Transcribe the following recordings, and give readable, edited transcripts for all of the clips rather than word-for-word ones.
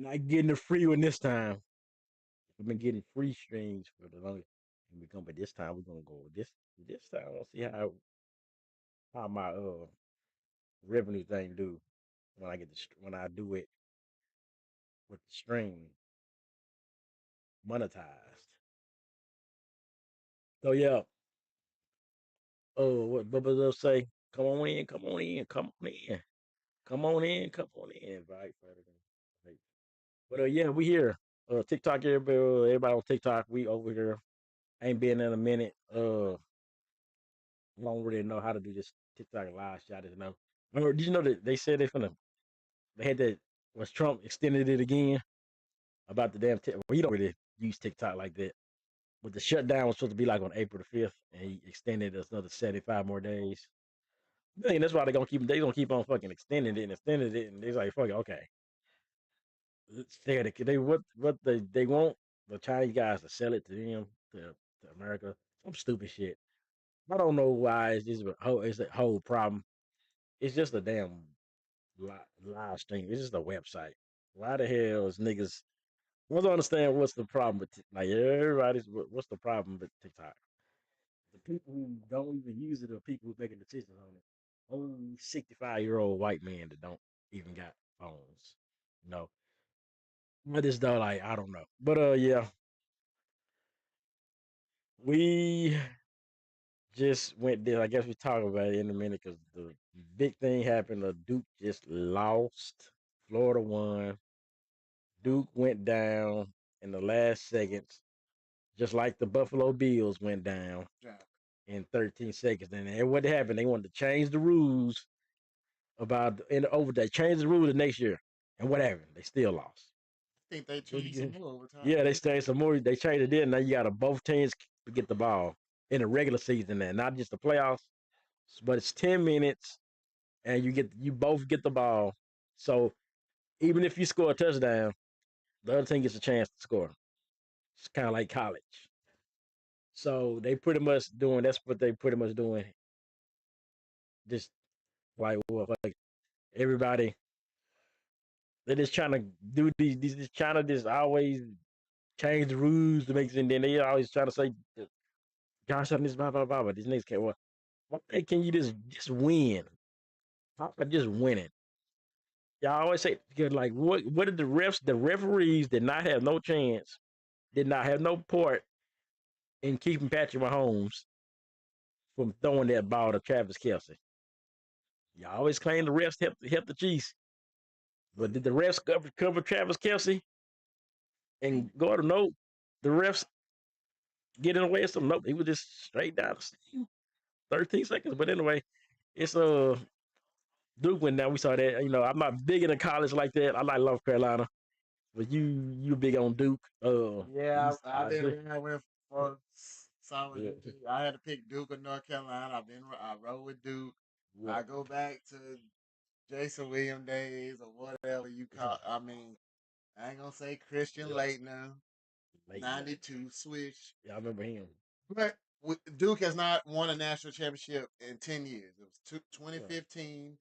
You're not getting the free one this time. We've been getting free streams for the longest. And we come, but this time we're gonna go with this time. I'll see how my revenue thing do when I get when I do it with the stream monetized. So yeah, what Bubba say? Come on in, come on in, come on in, come on in, come on in. Right. But yeah, we here. TikTok, everybody on TikTok. We over here. Ain't been in a minute. I don't really know how to do this TikTok live shot. You know. Remember, did you know that they said they had that was Trump extended it again about the damn well, you don't really use TikTok like that. But the shutdown was supposed to be like on April the 5th, and he extended us another 75 more days. I think that's why they gonna keep on fucking extending it, and they're like, fuck it, okay. They what they want the Chinese guys to sell it to them to America. Some stupid shit. I don't know why it's a whole problem. It's just a damn live stream. It's just a website. Why the hell is niggas? I don't understand what's the problem with like everybody's. What's the problem with TikTok? The people who don't even use it are people who making decisions on it. Old 65-year-old white men that don't even got phones. No, I just don't like. I don't know, but yeah, we just went there. I guess we talk about it in a minute because the big thing happened. Duke just lost. Florida won. Duke went down in the last seconds, just like the Buffalo Bills went down in 13 seconds. And what happened? They wanted to change the rules about in the over. They changed the rules the next year, and what happened? They still lost. I think they changed some more over time. Yeah, they changed some more. They changed it in. Now you got to both teams to get the ball in the regular season, and not just the playoffs. But it's 10 minutes, and you both get the ball. So even if you score a touchdown, the other team gets a chance to score. It's kind of like college. So they pretty much doing that's what they pretty much doing. Just like well, like everybody, they're just trying to do these just trying to just always change the rules to make it, and then they always try to say, "Gosh, on this blah blah blah." But these niggas can't. Well, why can you just win? How about just winning? Y'all always say, like, what did the refs? The referees did not have no chance, did not have no part in keeping Patrick Mahomes from throwing that ball to Travis Kelsey. Y'all always claim the refs help the Chiefs. But did the refs cover Travis Kelsey and go to no? The refs get in the way of some nope. He was just straight down the steam. 13 seconds. But anyway, it's Duke went down. We saw that. You know, I'm not big into college like that. I like North Carolina. But you big on Duke. Yeah, I've been right with for solid. I had to pick Duke or North Carolina. I roll with Duke. Yeah. I go back to Jason Williams days or whatever you call. I mean, I ain't gonna say Christian Laettner, 92 switch. Yeah, I remember him. But Duke has not won a national championship in 10 years. It was 2015.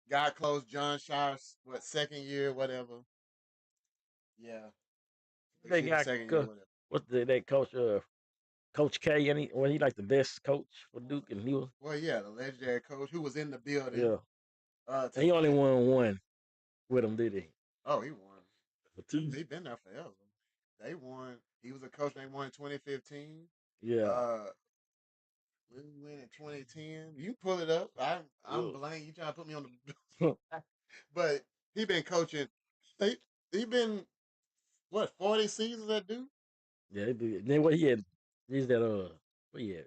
Got close. John Shire's second year, whatever. Yeah, They got second year, whatever. what's that coach? Coach K, and he like the best coach for Duke, and he was the legendary coach who was in the building. yeah. And he only won one with him, did he? Oh, he won. He been there forever. They won. He was a coach. They won in 2015. Yeah. We win in 2010. You pull it up. I'm blank. You trying to put me on the but he been coaching. He been what 40 seasons at Duke? Yeah, then what he had? He's that what he had?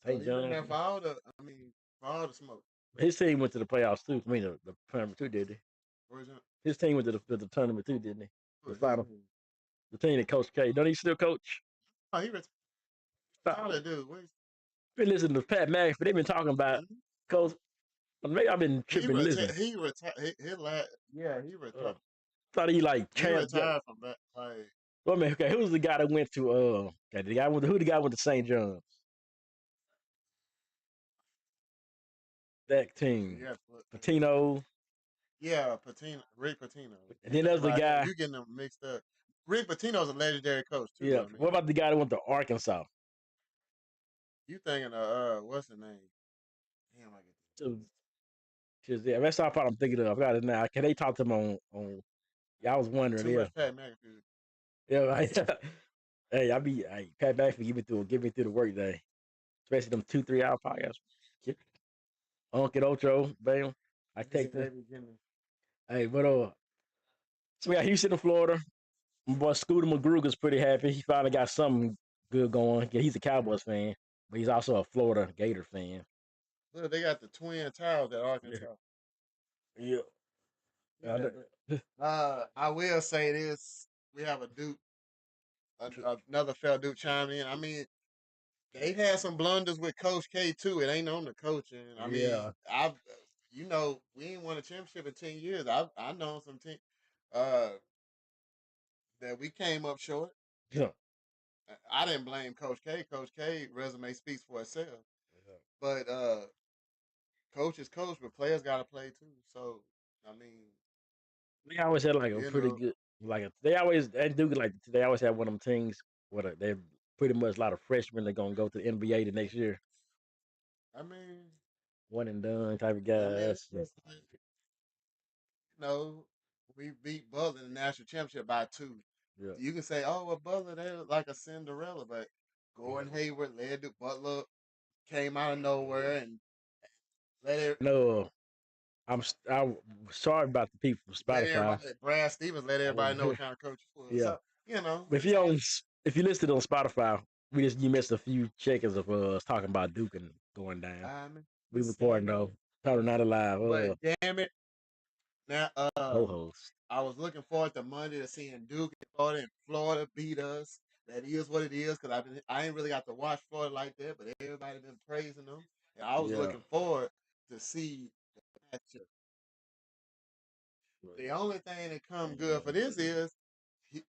St. John. For all the for all the smoke. His team went to the playoffs too. I mean the tournament too, did he? His team went to the tournament too, didn't he? The final. The team that Coach K. Don't he still coach? Oh, he retired. How they do? Been listening to Pat McAfee. They've been talking about Coach. Maybe I've been tripping listening. He retired. He retired. Thought he like retired from that. Like, well, man, okay, who's the guy that went to okay, who the guy went to St. John's? That team. Patino. Yeah, Patino, Rick Patino. And You then think there's the about him, guy. you getting them mixed up. Rick Patino's a legendary coach too. Yeah. I What mean, about the guy that went to Arkansas? you thinking of what's the name? Damn, I get So, yeah, that's all part I'm thinking of. I forgot his name. Can they talk to him on? Yeah, I was wondering. too Yeah. much Pat McAfee. Yeah. Right. Hey, Pat back for give me through the work day, especially them 2 3 hour podcasts. Yeah. Uncle Ocho, bam. I Yeah, take the they be getting. hey, but so we got Houston in Florida. My boy Scooter McGruger's pretty happy. He finally got something good going. Yeah, he's a Cowboys fan, but he's also a Florida Gator fan. Look, they got the Twin Towers at Arkansas. Yeah. Yeah, I will say this: we have a Duke, another fellow Duke chime in. I mean, they've had some blunders with Coach K too. It ain't on the coaching. I mean, Yeah. we ain't won a championship in 10 years. I know some team uh that we came up short. Yeah. I didn't blame Coach K. Coach K resume speaks for itself. But coach is coach, but players gotta play too. So I mean, They always had like a you pretty know, good they do like they always have one of them things where they pretty much a lot of freshmen that gonna go to the NBA the next year. I mean, One and done type of it's guys. just like, we beat Butler in the national championship by 2. Yeah. You can say, oh, well, Butler, they're like a Cinderella, but Gordon Hayward led the Butler came out of nowhere and let it No, I'm sorry about the people from let Spotify. everybody. Brad Stevens let everybody know what kind of coach he was. Yeah. So you know, But if you listed on Spotify, you missed a few seconds of us talking about Duke and going down. I'm We the recording same. though. Probably not alive. But damn it, now Co-host. I was looking forward to Monday to seeing Duke and Florida beat us. That is what it is because I ain't really got to watch Florida like that, but everybody been praising them, and I was Yeah. looking forward to see the matchup. The only thing that come good for this is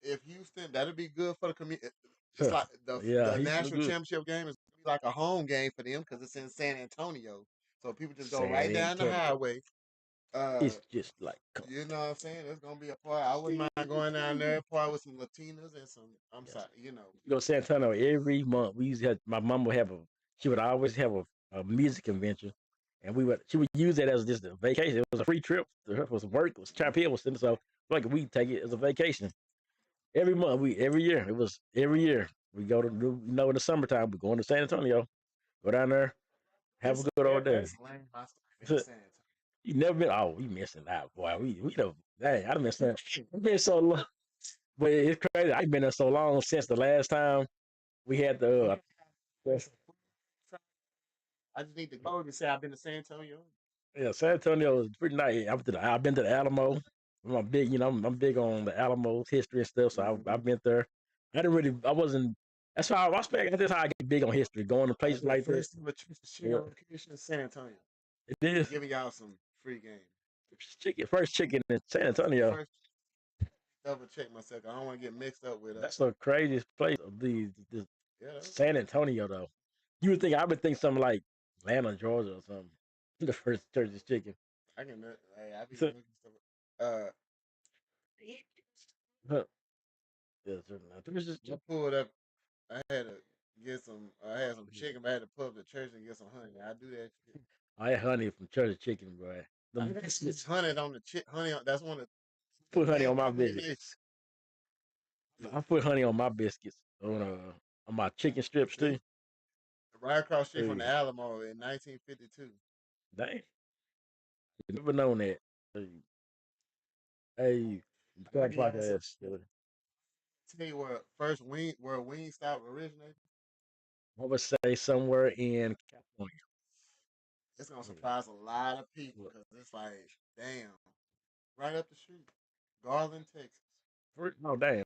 if Houston, that'll be good for the community. It's like Yeah, the he's look national good. championship game is gonna be like a home game for them because it's in San Antonio, so people just go San right down the Antonio. highway. Uh, It's just like come you know what I'm saying? It's gonna be a part. I wouldn't mind going down there, part with some Latinas and some. I'm yes. sorry, you know. You go to San Antonio every month. We used to have my mom would have she would always have a music convention, and she would use it as just a vacation. It was a free trip. It was work. It was Trap Hill was so like we take it as a vacation every month. We every year it was every year we go to in the summertime we go into San Antonio, go down there, have a It's good old day. that's lame. I started in San Antonio. You never been? Oh, we missing out, boy. We know. Dang, I done missed that. It's been so long, but it's crazy. I've been there so long since the last time we had the. I just need to go and say I've been to San Antonio. Yeah, San Antonio is pretty nice. I've been to the Alamo. I'm big, I'm big on the Alamo's history and stuff. So I've Mm-hmm. been there. I wasn't. That's how I spent. That's how I get big on history. Going to places like that. First ever chicken Yeah, location in San Antonio. it is. Giving y'all some free game. First chicken in San That's the Antonio. first double check myself. I don't want to get mixed up with That's the craziest place of the yeah. San Antonio though. You would think I would think something like Atlanta, Georgia, or something. The first church's chicken. I can hey, I be So, looking stuff. Uh, huh, yeah, certainly. I pulled up. I had to get some. I had some chicken. But I had to pull up to church and get some honey. I do that shit. I had honey from church's chicken, bro. I Them got this honey on the chip. Honey, that's one of put the honey main on my combinations. biscuits. I put honey on my biscuits on my chicken strips too. See, right across the street from the Hey, Alamo in 1952. dang, never known that. Hey, I God guess podcast. tell you where Wingstop originated. I would say somewhere in California. It's gonna surprise a lot of people because it's like, damn, right up the street, Garland, Texas. Oh, damn.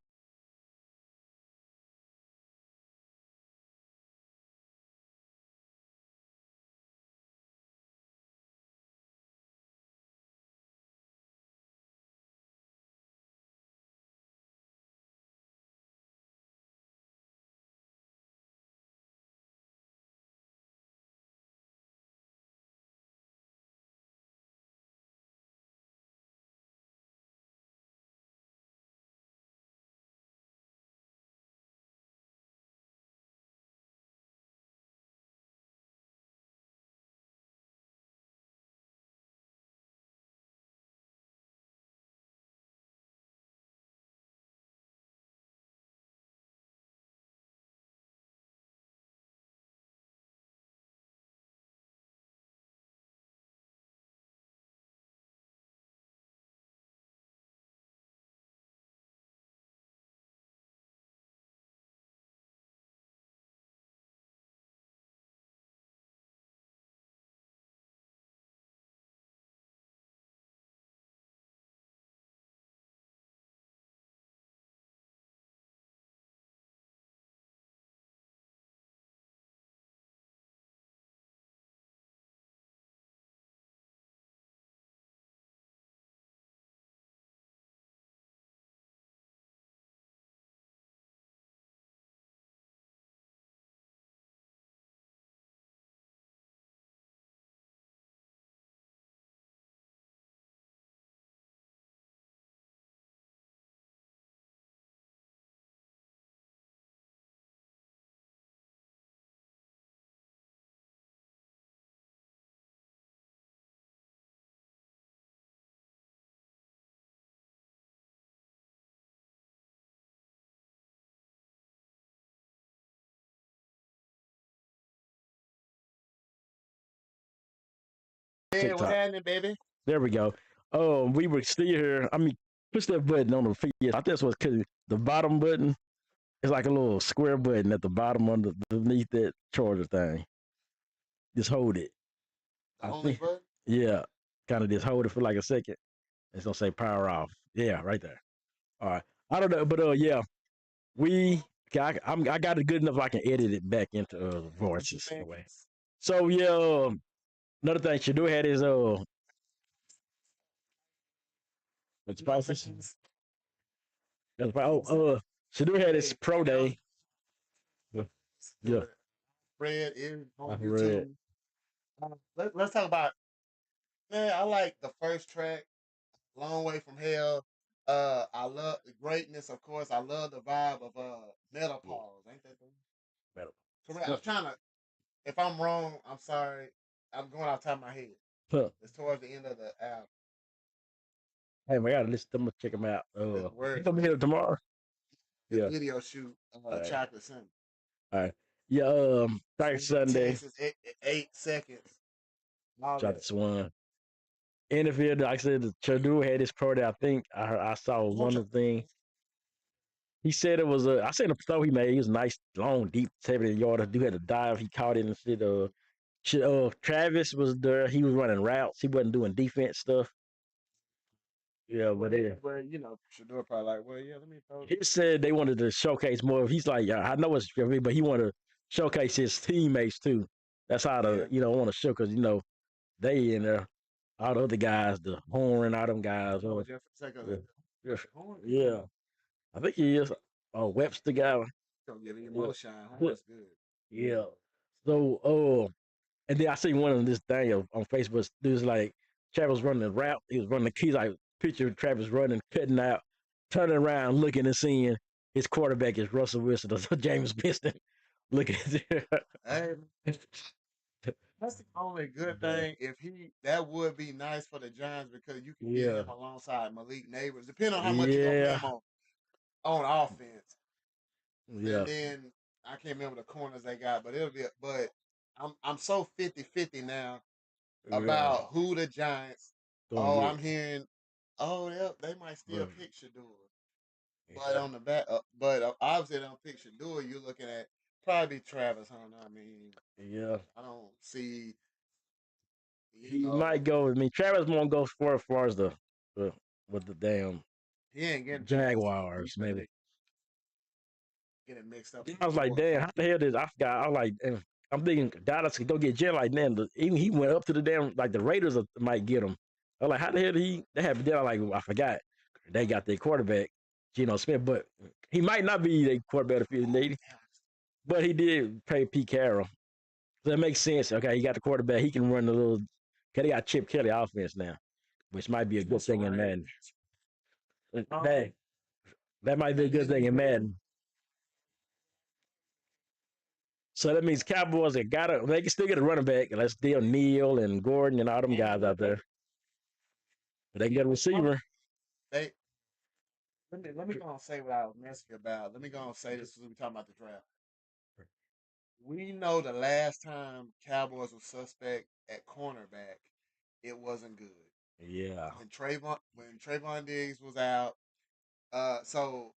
Hey, what's TikTok. happening, baby? There we go. Oh, we were still here. I mean, push that button on the feet. I think that's what's cause the bottom button is like a little square button at the bottom underneath that charger thing. Just hold it. The I only think. button? Yeah. Kind of just hold it for like a second. It's gonna say power off. Yeah, right there. All right. I don't know, but yeah, we. I got it good enough. I can edit it back into voices in Man, a way. So yeah, another thing Shadur had is with spices. That's right. Shadur had his hey, pro day. Yeah, Fred is I on read. YouTube. Let's talk about, man. I like the first track, "Long Way from Hell." I love the greatness, of course. I love the vibe of Metal Yeah, Pause. Ain't that the better. correct? Yeah. I'm trying to. If I'm wrong, I'm sorry. I'm going off the top of my head. Huh. It's towards the end of the album. Hey, man, I gotta listen. I'm gonna check him out. There's You words gonna for be it. here tomorrow? The Yeah. video shoot, All right. Chocolate Sunday. All right. Yeah. Back Swing Sunday. Texas, 8 seconds. All Shot the that. Swan. NFL, like I said, Shadur had his pro day. I think I saw one of the things. He said it was I seen the throw he made. He was nice, long, deep, 70 yarder. Dude had a dive. He caught it and shit. Travis was there. He was running routes. He wasn't doing defense stuff. Yeah, but Well, Shador probably like, well, yeah, let me throw. he said they wanted to showcase more. He's like, yeah, I know it's me, but he wanted to showcase his teammates too. That's how Yeah. the want to show because they in there, all the other guys, the horn, all them guys. Oh, just a second. Yeah, yeah, Horn? yeah. I think he is. Webster guy. Gonna give him Yeah, more shine. Horn's good. yeah. So, and then I see one of this thing on Facebook. There's like Travis running the route. He was running the keys. Like picture of Travis running, cutting out, turning around, looking and seeing his quarterback is Russell Wilson or James Winston. Looking at it. Hey, that's the only good thing. If that would be nice for the Giants because you can get Yeah, him alongside Malik Neighbors, depending on how much you're gonna pay yeah, him on offense. And yeah. then I can't remember the corners they got, but it'll be. But I'm so 50-50 now Yeah. about who the Giants. Gonna Oh, get. I'm hearing. Oh, they might still But, pick Shador. But yeah, on the back, obviously they don't pick Shador. You're looking at probably Travis Hunter. I mean, yeah. I don't see, you He might know, go with me. Travis won't go as far as the with the damn he ain't getting past Jaguars, Detroit. maybe. They get it mixed up in I was like, Detroit. damn, how the hell did I forgot? I was like, I'm thinking Dallas could go get Jen like damn. Even he went up to the damn like the Raiders might get him. I was like, how the hell did they have then? I'm like, I forgot they got their quarterback, Geno Smith, but he might not be their quarterback if he's needed. But he did pay Pete Carroll. So that makes sense. Okay, he got the quarterback. He can run the little. Cause they got Chip Kelly offense now, which might be a good thing in Madden. Hey, that might be a good thing in Madden. So that means Cowboys they can still get a running back. Let's deal Neal and Gordon and all them guys out there. But they get a receiver. They let me go and say what I was messing about. Let me go and say this as we talking about the draft. We know the last time Cowboys were suspect at cornerback, it wasn't good. Yeah. When Trayvon Diggs was out, so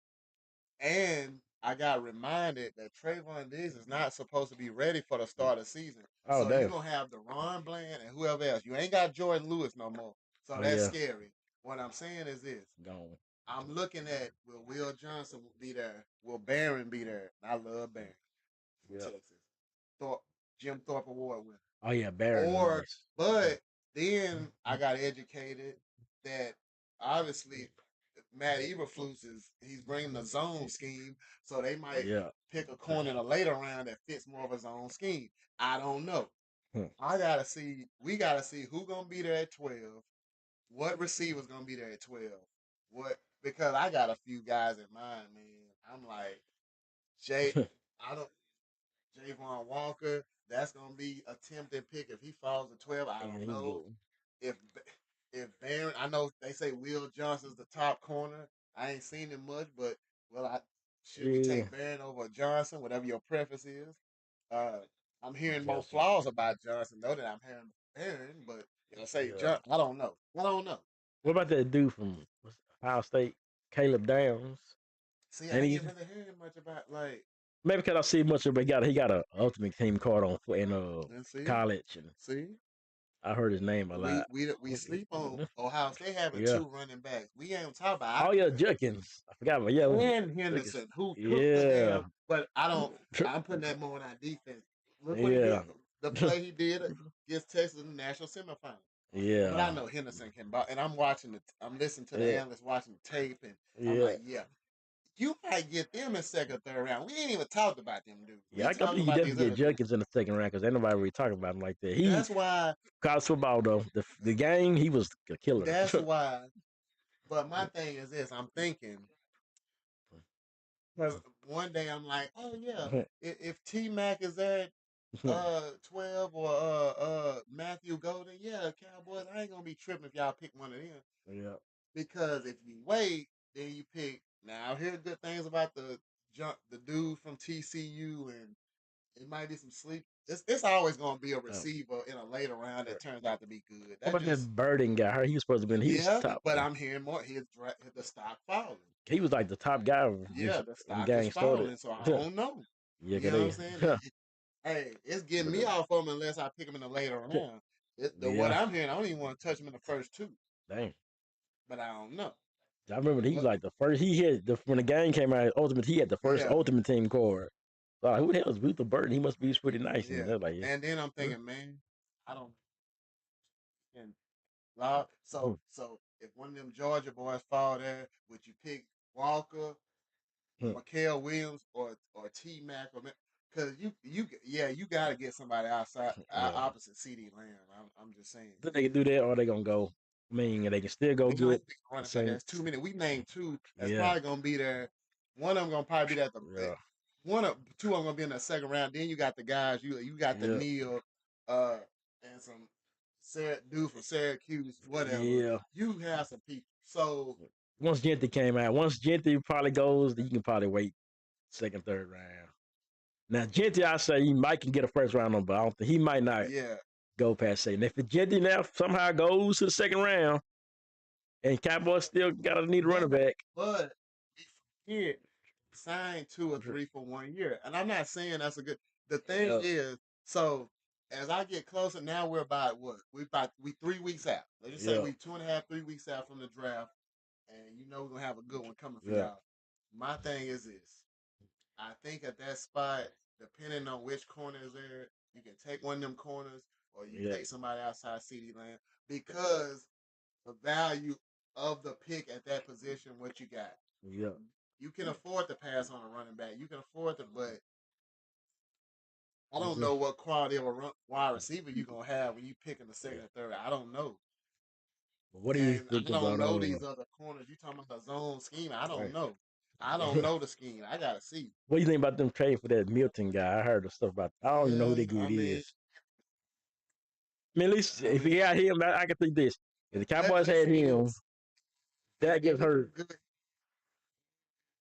and I got reminded that Trayvon Diggs is not supposed to be ready for the start of the season. Oh So you're damn. gonna have Deron Bland and whoever else. You ain't got Jordan Lewis no more. So Oh that's yeah. scary. What I'm saying is this. Gone. I'm looking at Will Johnson be there? Will Barron be there? I love Barron from Yeah. Texas. Thorpe, Jim Thorpe Award winner. Oh yeah, Barron Or, nice. but then I got educated that obviously Matt Eberflus he's bringing the zone scheme, so they might Yeah. pick a corner in a later round that fits more of a zone scheme. I don't know. Hmm. We gotta see who gonna be there at 12. What receiver's gonna be there at 12? What because I got a few guys in mind, man. I'm like Jay. I don't Javon Walker. That's gonna be a tempting pick if he falls to 12. I And don't he's know good. if if Barron. I know they say Will Johnson's the top corner. I ain't seen him much, but should we Yeah. take Barron over Johnson? Whatever your preference is. Uh, I'm hearing more Justin. flaws about Johnson though than I'm hearing Barron, but You know, say Yeah. I don't know. I don't know. What about that dude from Ohio State, Caleb Downs? See, I And he's ain't really hearing much about like. maybe because I see much of, but he got a ultimate team card on in And see, college, and see, I heard his name a we lot. we we sleep on Ohio State having Yeah. two running backs. We ain't talking about Oh yeah, Judkins. I forgot, but yeah, and Judkins. Henderson who took the Yeah. damn. But I don't. I'm putting that more on our defense. Look what he did. Yeah. The play he did against Texas in the national semifinal. But I Yeah. know Henderson can ball, and I'm watching the. I'm listening to the Yeah. analysts watching the tape, and I'm Yeah. like, yeah, you might get them in second, third round. We ain't even talked about them, dude. Yeah, We I talking think you about these definitely get other dudes. Judkins in the second round because ain't nobody really talking about him like that. He That's why. college football though, the game he was a killer. That's why. But my thing is this: I'm thinking because one day I'm like, oh yeah, if T Mac is at 12 or Matthew Golden, yeah, Cowboys, I ain't gonna be tripping if y'all pick one of them. Yeah. Because if you wait, then you pick. Now I hear good things about the dude from TCU, and it might be some sleep. It's always gonna be a Um, receiver in a later round that turns out to be good. what That about just that Birding guy? He was supposed to be. He was yeah, top. but I'm hearing more. The stock falling. He was like the top guy when Yeah, the when stock is gang started. falling, so I don't know. Yeah, You cause know what they. I'm saying? Hey, it's getting me off of him unless I pick him in the later round. What Yeah. I'm hearing, I don't even want to touch him in the first two, Dang. but I don't know. I remember he was But like the first. He had when the game came out. Ultimate. He had the first yeah, Ultimate Team card. So like, who the hell is Luther Burton? He must be pretty nice. And yeah. they're like, yeah. And then I'm thinking, man, I don't. And Law. So if one of them Georgia boys fall there, would you pick Walker, Mikael Williams, or T Mac, or because you got to get somebody outside Yeah. opposite CD Lamb. I'm just saying. Think they can do that, or they gonna go. I mean, they can still go They might get pick a the running back. same. That's too many. We named two. That's Yeah. probably gonna be there. One of them gonna probably be there at the Yeah. one of two of them gonna be in the second round. Then you got the guys. You got the Yeah. Neil, and some dude from Syracuse, whatever. Yeah. You have some people. So Once Gentry came out, once Gentry probably goes, then you can probably wait second, third round. Now Gentry, I say he might can get a first round on, but I don't think he might not yeah, go past second. If Gentry now somehow goes to the second round, and Cowboys still gotta need a but running back. but here sign 2 or 3 for 1 year, and I'm not saying that's a good. The thing Yeah. is, so as I get closer, now we're about what we 3 weeks out. Let's just say Yeah. we 2.5, 3 weeks out from the draft, and we're gonna have a good one coming for Yeah. y'all. My thing is this: I think at that spot, depending on which corner is there, you can take one of them corners, or you Yeah. take somebody outside CD land because the value of the pick at that position, what you got. Yeah. You can afford to pass on a running back. You can afford to, but I don't Mhm. know what quality of a wide receiver you're gonna have when you pick in the second Yeah. and third. I don't know, What do you and think I don't about know these other corners. You talking about the zone scheme? I don't right. know. I don't know the scheme. I gotta see. What do you think about them trading for that Milton guy? I heard the stuff about. I don't even know who Yeah, that I dude mean, is. I mean, at least I if he mean, got him, I can think this. If the Cowboys let's had see him, this. that If gets he do hurt. good,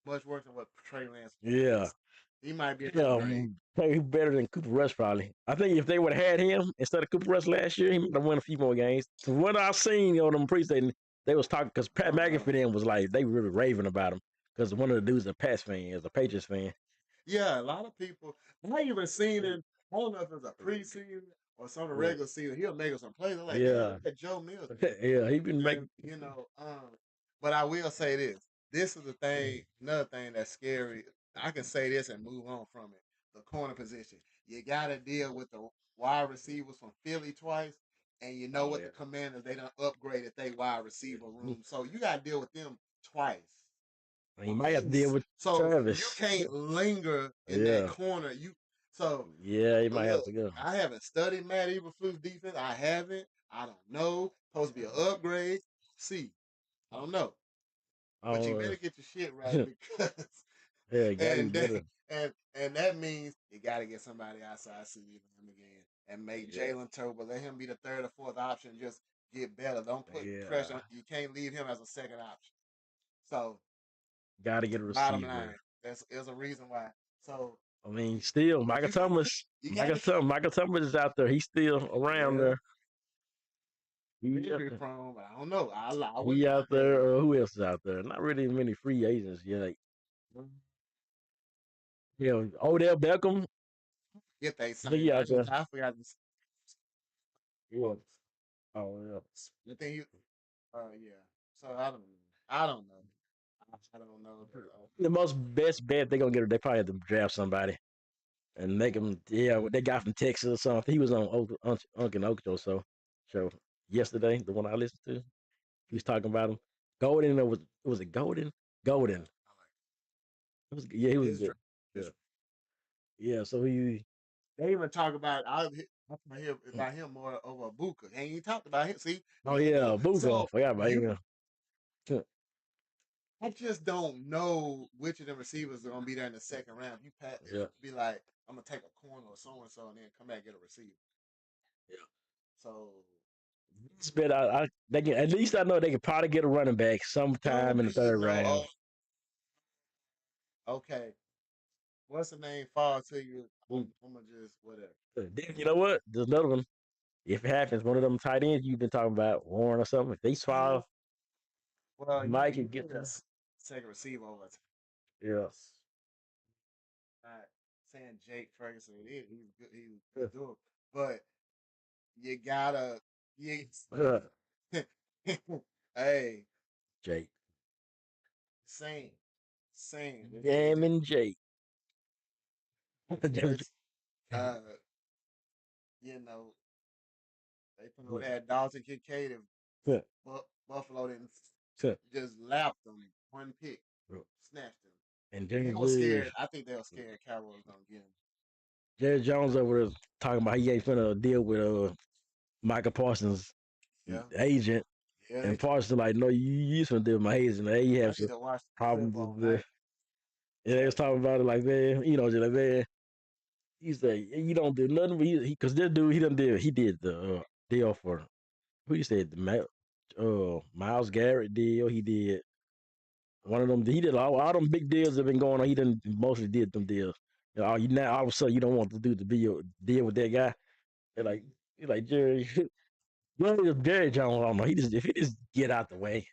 much worse than what Trey Lance Yeah. is. He might be an Yeah, upgrade. play better than Cooper Rush probably. I think if they would have had him instead of Cooper Rush last year, he might have won a few more games. From what I've seen on them preseason, they was talking because I Pat don't know. McAfee then was like they were really raving about him because one of the dudes a Pats fan, is a Patriots fan. Yeah, a lot of people. I even seen it. I don't know if it's a preseason or some of the Yeah, regular season. He'll make us some plays. I'm like, damn, yeah, look at Joe Milton. yeah. He been And making. but I will say this. This is the thing. Another thing that's scary. I can say this and move on from it. The corner position. You got to deal with the wide receivers from Philly twice, and you know Oh what yeah, the Commanders they done upgraded their wide receiver room. So you got to deal with them twice. he might have to deal with So you Travis. can't linger in that Yeah, corner. So yeah. He might have look, to go. I haven't studied Matt Eberflus defense. I haven't. I don't know. Supposed to be an upgrade. See, I don't know. But you Oh, better get your shit right because yeah, got and him that, better. and that means you got to get somebody outside CD Lamb again and make Yeah, Jalen Turbo. Let him be the third or fourth option. Just get better. Don't put pressure yeah. on. You can't leave him as a second option. So Got to get a bottom line, receiver. there's a reason why. So, I mean, still but Michael you can Thomas. you got to Michael Thomas is out there. He's still around yeah. there. injury prone, but I don't know. I He wouldn't out mind paying there. him. Who else is out there? Not really many free agents yet. Like, Odell Beckham. If they I think sign, he out there. I forgot this. Yeah. Oh yeah. The thing you, yeah. So I don't know. I don't know. The most best bet they're gonna get. They probably have to draft somebody and make him. Yeah, what they got from Texas or something. He was on Uncle Ocho show yesterday. The one I listened to. He was talking about him. Golden. Or was it Golden? Golden. It was, yeah, he was His good. draft. Yeah. Yeah. So he. They even talk about I hear about him more over Buka. And you talked about him. See, Oh yeah, Buka. so I forgot about you him. Yeah. I just don't know which of the receivers are gonna be there in the second round. You Yeah. be like, I'm gonna take a corner or so and so, and then come back and get a receiver. Yeah. So It's been, they can, at least I know they could probably get a running back sometime in the third round. Okay, what's the name fall to you? I'm gonna just whatever. Then you know what? There's another one. If it happens, one of them tight ends you've been talking about, Warren or something, if they fall, Well, Mike can get the them. second receiver over. Yeah. Not saying Jake Ferguson he's good, he's doing, but you gotta you hey Jake. same Damn and Jake. just, uh you know they put that Dalton Kincaid and Buffalo didn't just lapped them one pick, snatched them. And They were scared. I think they were scared Cowboys gonna get him. Jerry Jones over there talking about he ain't finna deal with Michael Parsons' agent. Yeah, and Parsons like, no, you finna deal with my agent. Hey, you have some problems with the. Yeah, they was talking about it like, man, just like, man, he's like, you don't do nothing. Because this dude, he did the deal for, who you said, the Miles Garrett deal. He did one of them. He did all them big deals that been going on. He done mostly did them deals. You now all of a sudden you don't want to do the deal with that guy. They're like, you're like Jerry, Jerry Jones. I don't know. If he just get out the way.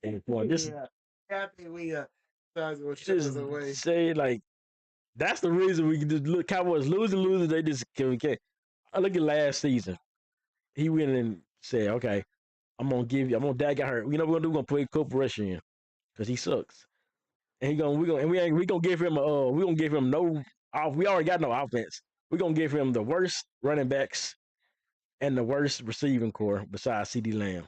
And this, I think we just say like that's the reason we can just look. Cowboys losing. They just can't. I look at last season. He went and said, "Okay, I'm gonna that guy hurt. You know what we're gonna do? We're gonna put Cooper Rush in because he sucks, and we gonna give him we gonna give him no. We already got no offense. We're gonna give him the worst running backs and the worst receiving core besides CD Lamb.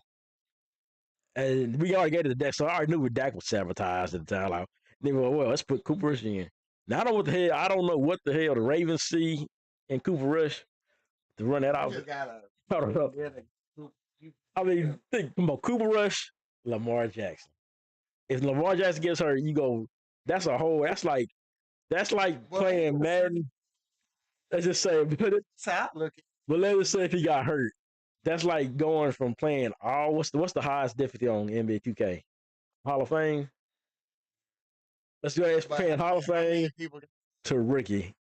And we already gave it to Dak, so I already knew what Dak was sabotaged at the time. Like, they were, well, let's put Cooper Rush in. Now I don't know what the hell the Ravens see in Cooper Rush to run that off. I don't know. I mean, think about Cooper Rush, Lamar Jackson. If Lamar Jackson gets hurt, you go. That's a whole. That's like playing Madden. Let's just say, but let's just say if he got hurt, that's like going from playing all. What's the highest difficulty on NBA 2K? Hall of Fame. Let's go ahead playing Hall of Fame to rookie.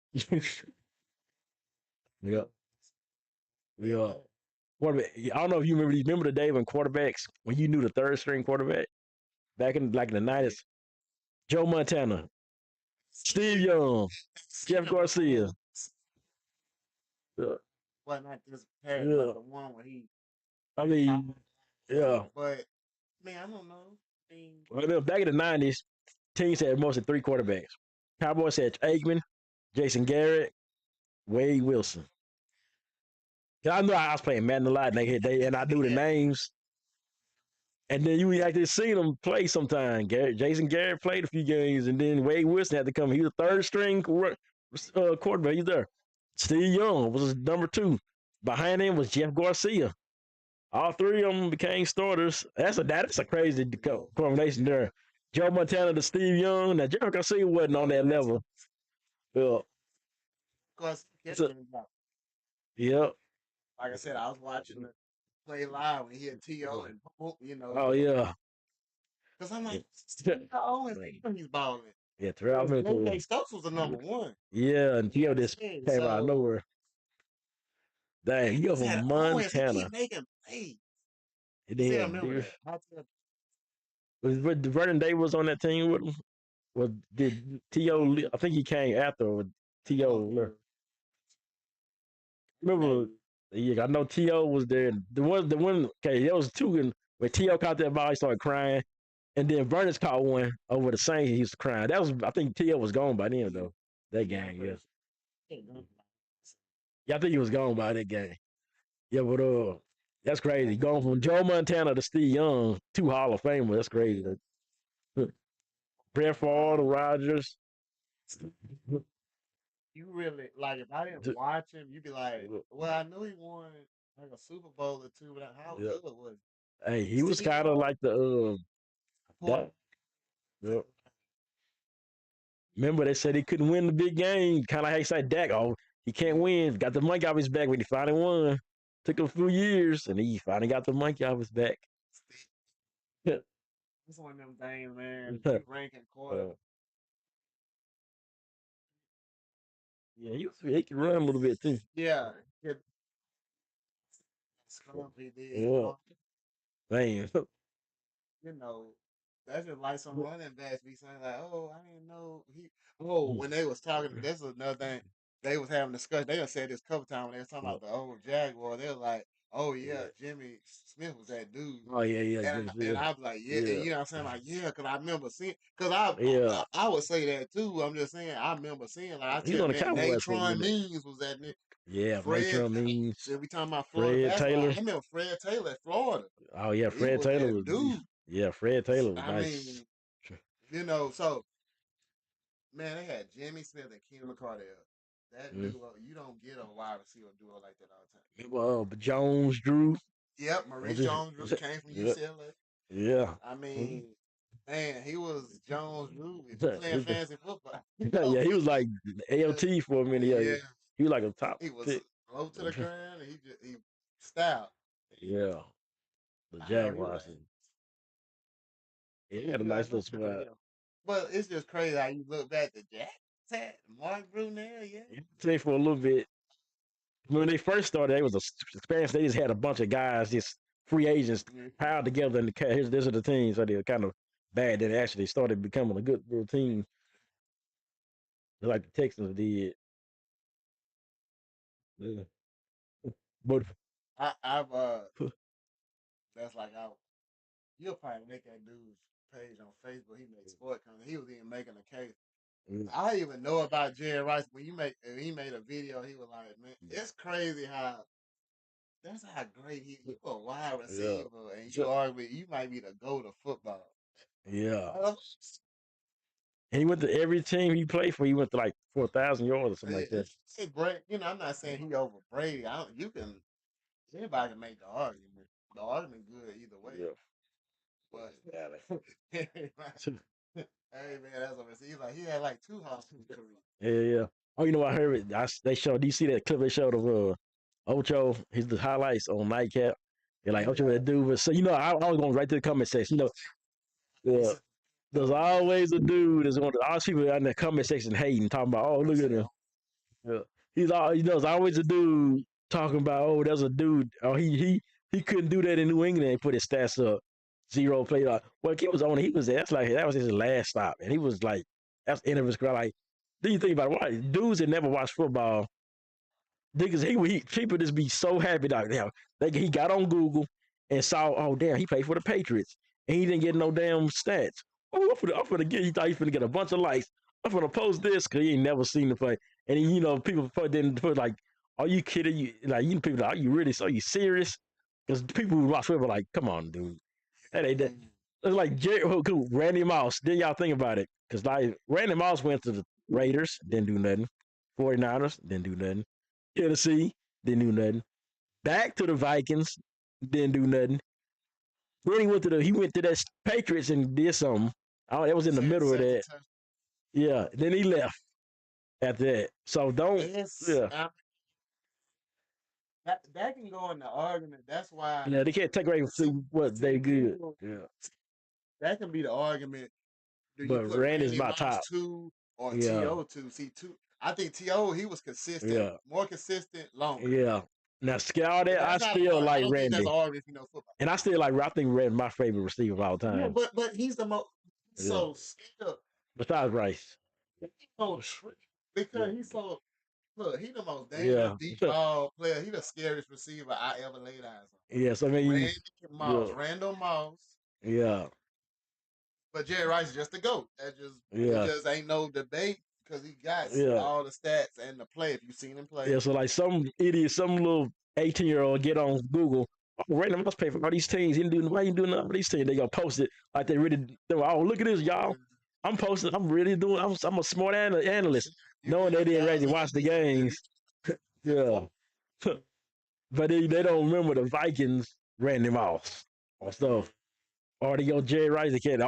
Yep. Yeah. I don't know if you remember the day when quarterbacks, when you knew the third string quarterback back in like in the 90s. Joe Montana, Steve Young, Jeff Garcia. Yeah. Well, not this pair, but the one where he. I mean, yeah. But man, I don't know. Well, back in the 90s, teams had mostly three quarterbacks. Cowboys had Aikman, Jason Garrett, Wade Wilson. I know I was playing Madden a lot, and I knew the names. And then you actually seen them play sometime. Jason Garrett played a few games, and then Wade Wilson had to come. He was third string quarterback. He's there. Steve Young was number two. Behind him was Jeff Garcia. All three of them became starters. That's a crazy combination there. Joe Montana to Steve Young. Now Jeff Garcia wasn't on that level. Well, yep. Like I said, I was watching the play live when he had T.O. and Oh yeah. Because I'm like, how old is he's balling? Yeah, Terrell Stokes was the number one. Yeah, and T.O. just came out of nowhere. Dang, you go from Montana. Making plays. And See, I then remember that. was Vernon Day was on that team with him. Was did T.O. I think he came after or T.O. Remember? Yeah, I know T.O. was there. The one. Okay, there was two. And when T.O. caught that ball, he started crying. And then Vernon's caught one over the same. He was crying. That was, I think T.O. was gone by then though. That game, yeah. Yeah, I think he was gone by that game. Yeah, but that's crazy. Going from Joe Montana to Steve Young, two Hall of Famers. That's crazy. Brett Favre, Rodgers. You really like if I didn't watch him, you'd be like, well, I knew he won like a Super Bowl or two, but how Yeah. good was Hey, he was Steve kind of Young? like the that. Yeah. Remember they said he couldn't win the big game. Kind of how you say Dak. Oh, he can't win. Got the monkey off his back when he finally won. Took a few years, and he finally got the monkey off his back. It's one of them things, man. You ranking quarter. Yeah, he can run a little bit too. Yeah. Scrub he did. Yeah. Man. You know, that's just like some running backs be saying like, "Oh, I didn't know he." Oh, when they was talking, that's another thing. They was having discussion. They done said this a couple times when they was talking about the old Jaguar. They were like, "Oh yeah, Jimmy Smith was that dude." Oh yeah, And I was like, yeah, and you know what I'm saying? Like, yeah, because I remember seeing, because yeah. I would say that too. I'm just saying, I remember seeing, like, I He's said, on the man, Cowboys for a Natron minute. Means was that nigga. Yeah, Fred, Natron Means. said we talking about Florida Fred basketball. Taylor. I remember Fred Taylor at Florida. Oh yeah, He Fred was Taylor that was dude. yeah, Fred Taylor was I nice. mean, you know, so man, they had Jimmy Smith and Keenan McCardell. That duo, you don't get a wide receiver duo like that all the time. Remember Jones, Drew. Yep, Maurice Jones came from UCLA. Yeah. I mean, man, he was Jones Drew. If you playing fantasy football, Yeah, he was like ALT for a minute. Yeah, he was like a top he was pick. low to the ground. And he styled. Yeah, the I know he was. Jaguars. Yeah, he had a nice little squad. But it's just crazy how you look back to Jack, Mark Brunell, yeah. Say for a little bit. When they first started, they was a experience. They just had a bunch of guys, just free agents, piled together, and this are the teams. So they were kind of bad. Then actually started becoming a good little team, like the Texans did. Yeah. But I've that's like you'll probably make that dude's page on Facebook. He made sport content. He was even making a case. I even know about Jerry Rice when he made a video. He was like, man, it's crazy how that's how great you a wide receiver and you might be the GOAT of football. Yeah. And he went to every team he played for. He went to like 4,000 yards or something like that. Hey, Brett, I'm not saying he over Brady. Anybody can make the argument. The argument good either way. Yeah. But hey man, that's what I see. He had like 2 hospitals career. Yeah. Oh, you know I heard it. They showed. Do you see that clip they showed of Ocho? His the highlights on Nightcap. They're like Ocho, that dude was. So I was going right to the comment section. Yeah. There's always a dude that's one of all people in the comment section hating, talking about, oh, look at him. Yeah. There's always a dude talking about, oh, there's a dude. Oh, he couldn't do that in New England and put his stats up. 0 play. Well, he was on. He was there. That was his last stop, and he was like, that's the end of his career. Like, do you think about it? Why dudes that never watched football? Because people just be so happy that he got on Google and saw, oh damn, he played for the Patriots and he didn't get no damn stats. Oh, I'm gonna get. He thought he was gonna get a bunch of likes. I'm gonna post this because he ain't never seen the play. And people didn't put like, are you kidding? People like, are you really? So you serious? Because people who watch football like, come on, dude, that ain't that. It's like Randy Moss. Then y'all think about it, because like Randy Moss went to the Raiders, didn't do nothing. 49ers didn't do nothing. Tennessee didn't do nothing. Back to the Vikings, didn't do nothing. Then he went to that Patriots and did something. Oh, that was in the middle of that. Yeah. Then he left after that. So don't. Yeah. That can go in the argument. That's why. Yeah, they can't take away from what they good. Yeah. That can be the argument. Do you but put Randy's my top 2 or TO 2? See, 2. I think TO he was consistent, more consistent, longer. Yeah. Now, scout But that, I that's not an still argument. I like don't think that's Randy. an argument if you know football. And I still like, I think Randy my favorite receiver of all Yeah, time. but he's the most Yeah. so skilled. Besides Rice. Because he's so look, he the most dangerous Yeah. deep ball player. He the scariest receiver I ever laid eyes on. Yes, I mean, Randy Moss, yeah. Randall Moss. Yeah. But Jerry Rice is just the GOAT. It just ain't no debate because he got all the stats and the play if you've seen him play. Yeah, so like some idiot, some little 18-year-old get on Google, oh, Randy Moss pay for all these teams. He didn't do why you doing all these teams? They gonna post it like they really oh look at this, y'all. I'm posting, I'm really doing I'm a smart analyst. Knowing they didn't really watch the games. Yeah. But they don't remember the Vikings Randy Moss or stuff. Or they go Jerry Rice, they can't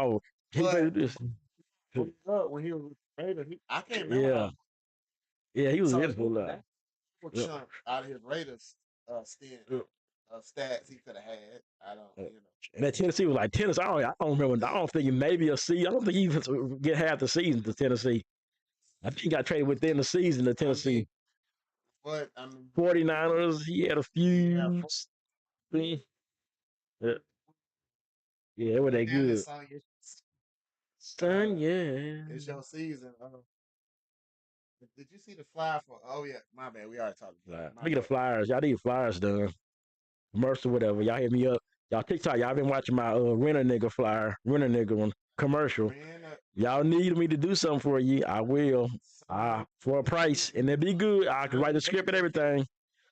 he played this. When he was with Raiders, I can't remember. Yeah. Yeah, he was So good for that. Chunk out of his Raiders stint stats he could have had. I don't, you know. And that Tennessee was like Tennessee. I don't remember. I don't think maybe a season. I don't think he even get half the season to Tennessee. I think he got traded within the season to Tennessee. But I mean, 49ers, he had a few. Yeah, yeah, were they good? Son, yeah. It's your season. Did you see the flyer for? Oh yeah, my bad. We already talked about it. Look at the flyers. Y'all need flyers done. Commercial, whatever. Y'all hit me up. Y'all TikTok. Y'all been watching my renter nigga flyer, renter nigga one commercial. Y'all need me to do something for you. I will. For a price, and it'd be good. I can write the script and everything.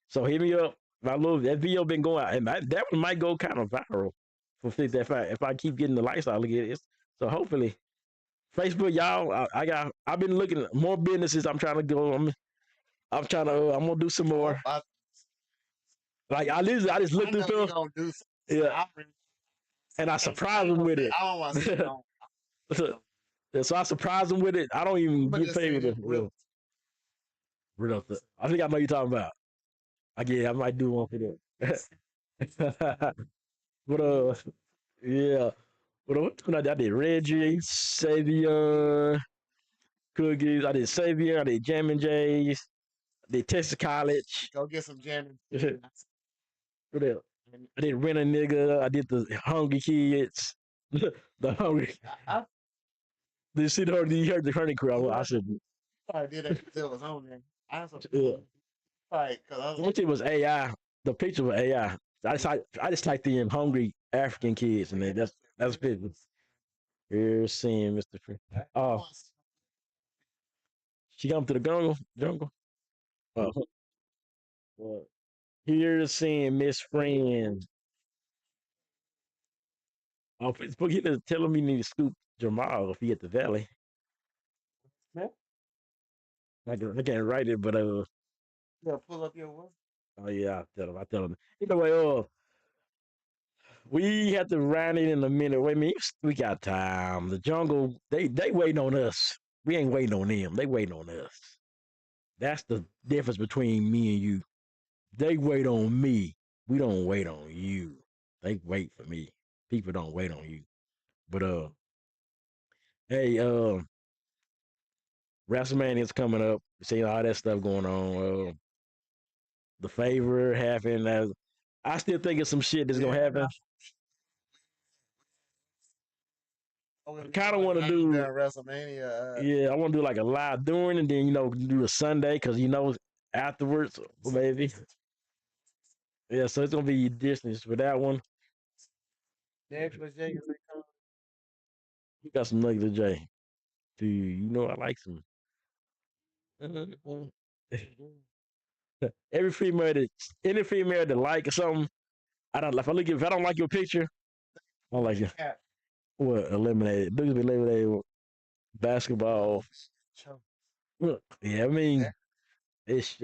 So hit me up. That video been going out, and that one might go kind of viral. For if I keep getting the likes, I'll get it. So hopefully, Facebook, y'all. I've been looking at more businesses. I'm trying to go. I'm gonna do some more. Like I just looked at stuff. Yeah. And I surprised him with it. I don't want to see it. Yeah, so I surprised him with it. I don't even get paid with it. I think I know you're talking about. I might do one for that. But yeah. But I did Reggie, Savion, Cookies. I did Savion. I did Jam and J's. I did Texas College. Go get some Jam. What else? I did Rent a Nigga. I did the Hungry Kids. The Hungry. Did you see you heard the Hungry Crew? I said. I did it because it was on there. Once it was AI, the picture was AI. I just typed in hungry African kids, and then that's picture. Here's seeing Mr. Free. Oh, she come to the jungle. Oh, here's seeing Miss Friend. Oh, Facebook, he telling me you need to scoop Jamal if he at the valley. I can't write it, but yeah, pull up your one. Oh yeah, I tell him. Anyway, we have to run it in a minute. Wait a minute, we got time. The jungle, they waiting on us. We ain't waiting on them. They waiting on us. That's the difference between me and you. They wait on me. We don't wait on you. They wait for me. People don't wait on you. But hey, WrestleMania's coming up. Seeing all that stuff going on. The favor happened. I still think it's some shit that's gonna happen. I kind of want to do WrestleMania. Yeah, I want to do like a live during, and then do a Sunday because afterwards, maybe. Yeah, so it's gonna be distance for that one. Next was Jay. You got some nuggets of Jay. I like some. Any female that like or something, I don't. If I don't like your picture, I don't like you. What eliminated? Dudes be eliminated. Basketball. Yeah, I mean, it's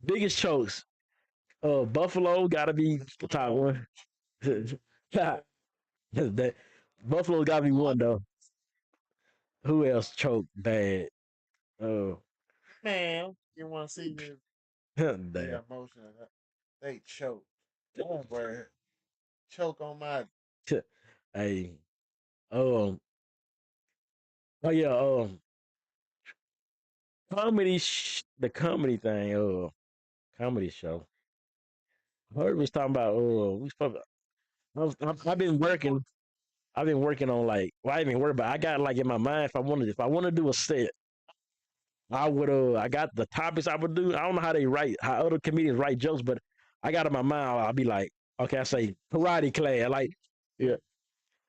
biggest chokes. Buffalo gotta be the top one. that Buffalo gotta be one though. Who else choked bad? Oh man, you want to see me? damn. Emotion. They choke. Choke on my. Hey. Oh yeah. Comedy. The comedy thing. Comedy show. heard we was talking about. I've been working. I've been working on like. Well, I ain't been working, but I got like in my mind if I want to do a set, I would. I got the topics I would do. I don't know how they write, how other comedians write jokes, but I got in my mind. I'll be like, okay, I say karate class, like yeah,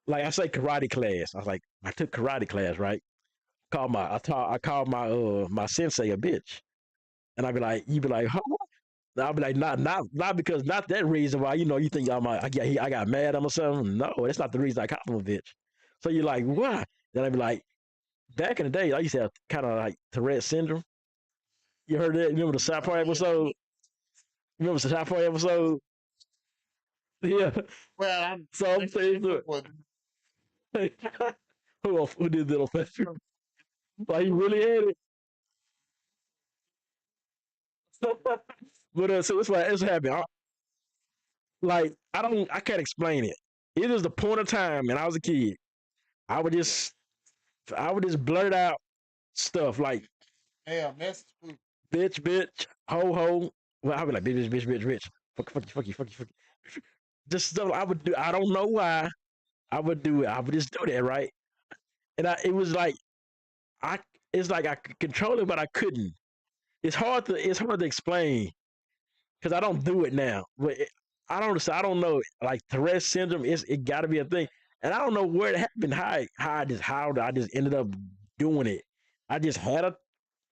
like I say karate class. I was like, I took karate class, right? I called my sensei a bitch, and I'd be like, you be like, huh? I'll be like, not because not that reason why you think I got mad at him or something. No, that's not the reason I called him a bitch. So you're like, why? Then I'd be like, back in the day, I used to have kind of like Tourette syndrome. You heard that? You remember the South Park Oh yeah. episode? You remember the South Park episode? Yeah. Well, I'm So I'm saying, look, well, who did that on like he really had it. But so it's like it's happening. Like I can't explain it. It is the point of time, and I was a kid. I would just I would just blurt out stuff like hell, message food. bitch, ho ho. Well, I would like bitch. Fuck you. Just stuff I would do. I don't know why I would do it. I would just do that, right? And it was like I, it's like I could control it, but I couldn't. It's hard to explain because I don't do it now. But I don't know. Like Tourette's syndrome, it got to be a thing, and I don't know where it happened. How I just ended up doing it. I just had a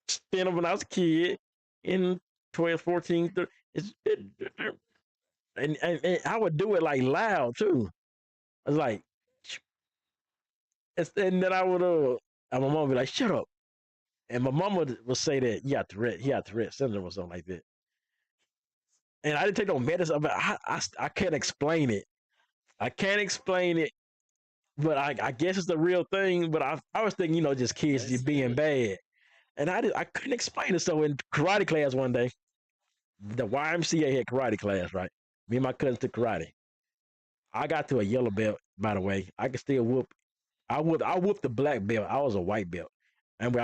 stint of when I was a kid in 12, 14, 13. And I would do it like loud too. I was like, and then I would and my mom would be like, shut up. And my mom would say that he got Tourette syndrome or something like that. And I didn't take no medicine, but I can't explain it. I can't explain it, but I guess it's the real thing. But I was thinking, just kids just being bad. And I couldn't explain it. So in karate class one day, the YMCA had karate class, right? Me and my cousin took karate. I got to a yellow belt, by the way. I could still whoop. I whooped the black belt. I was a white belt. And we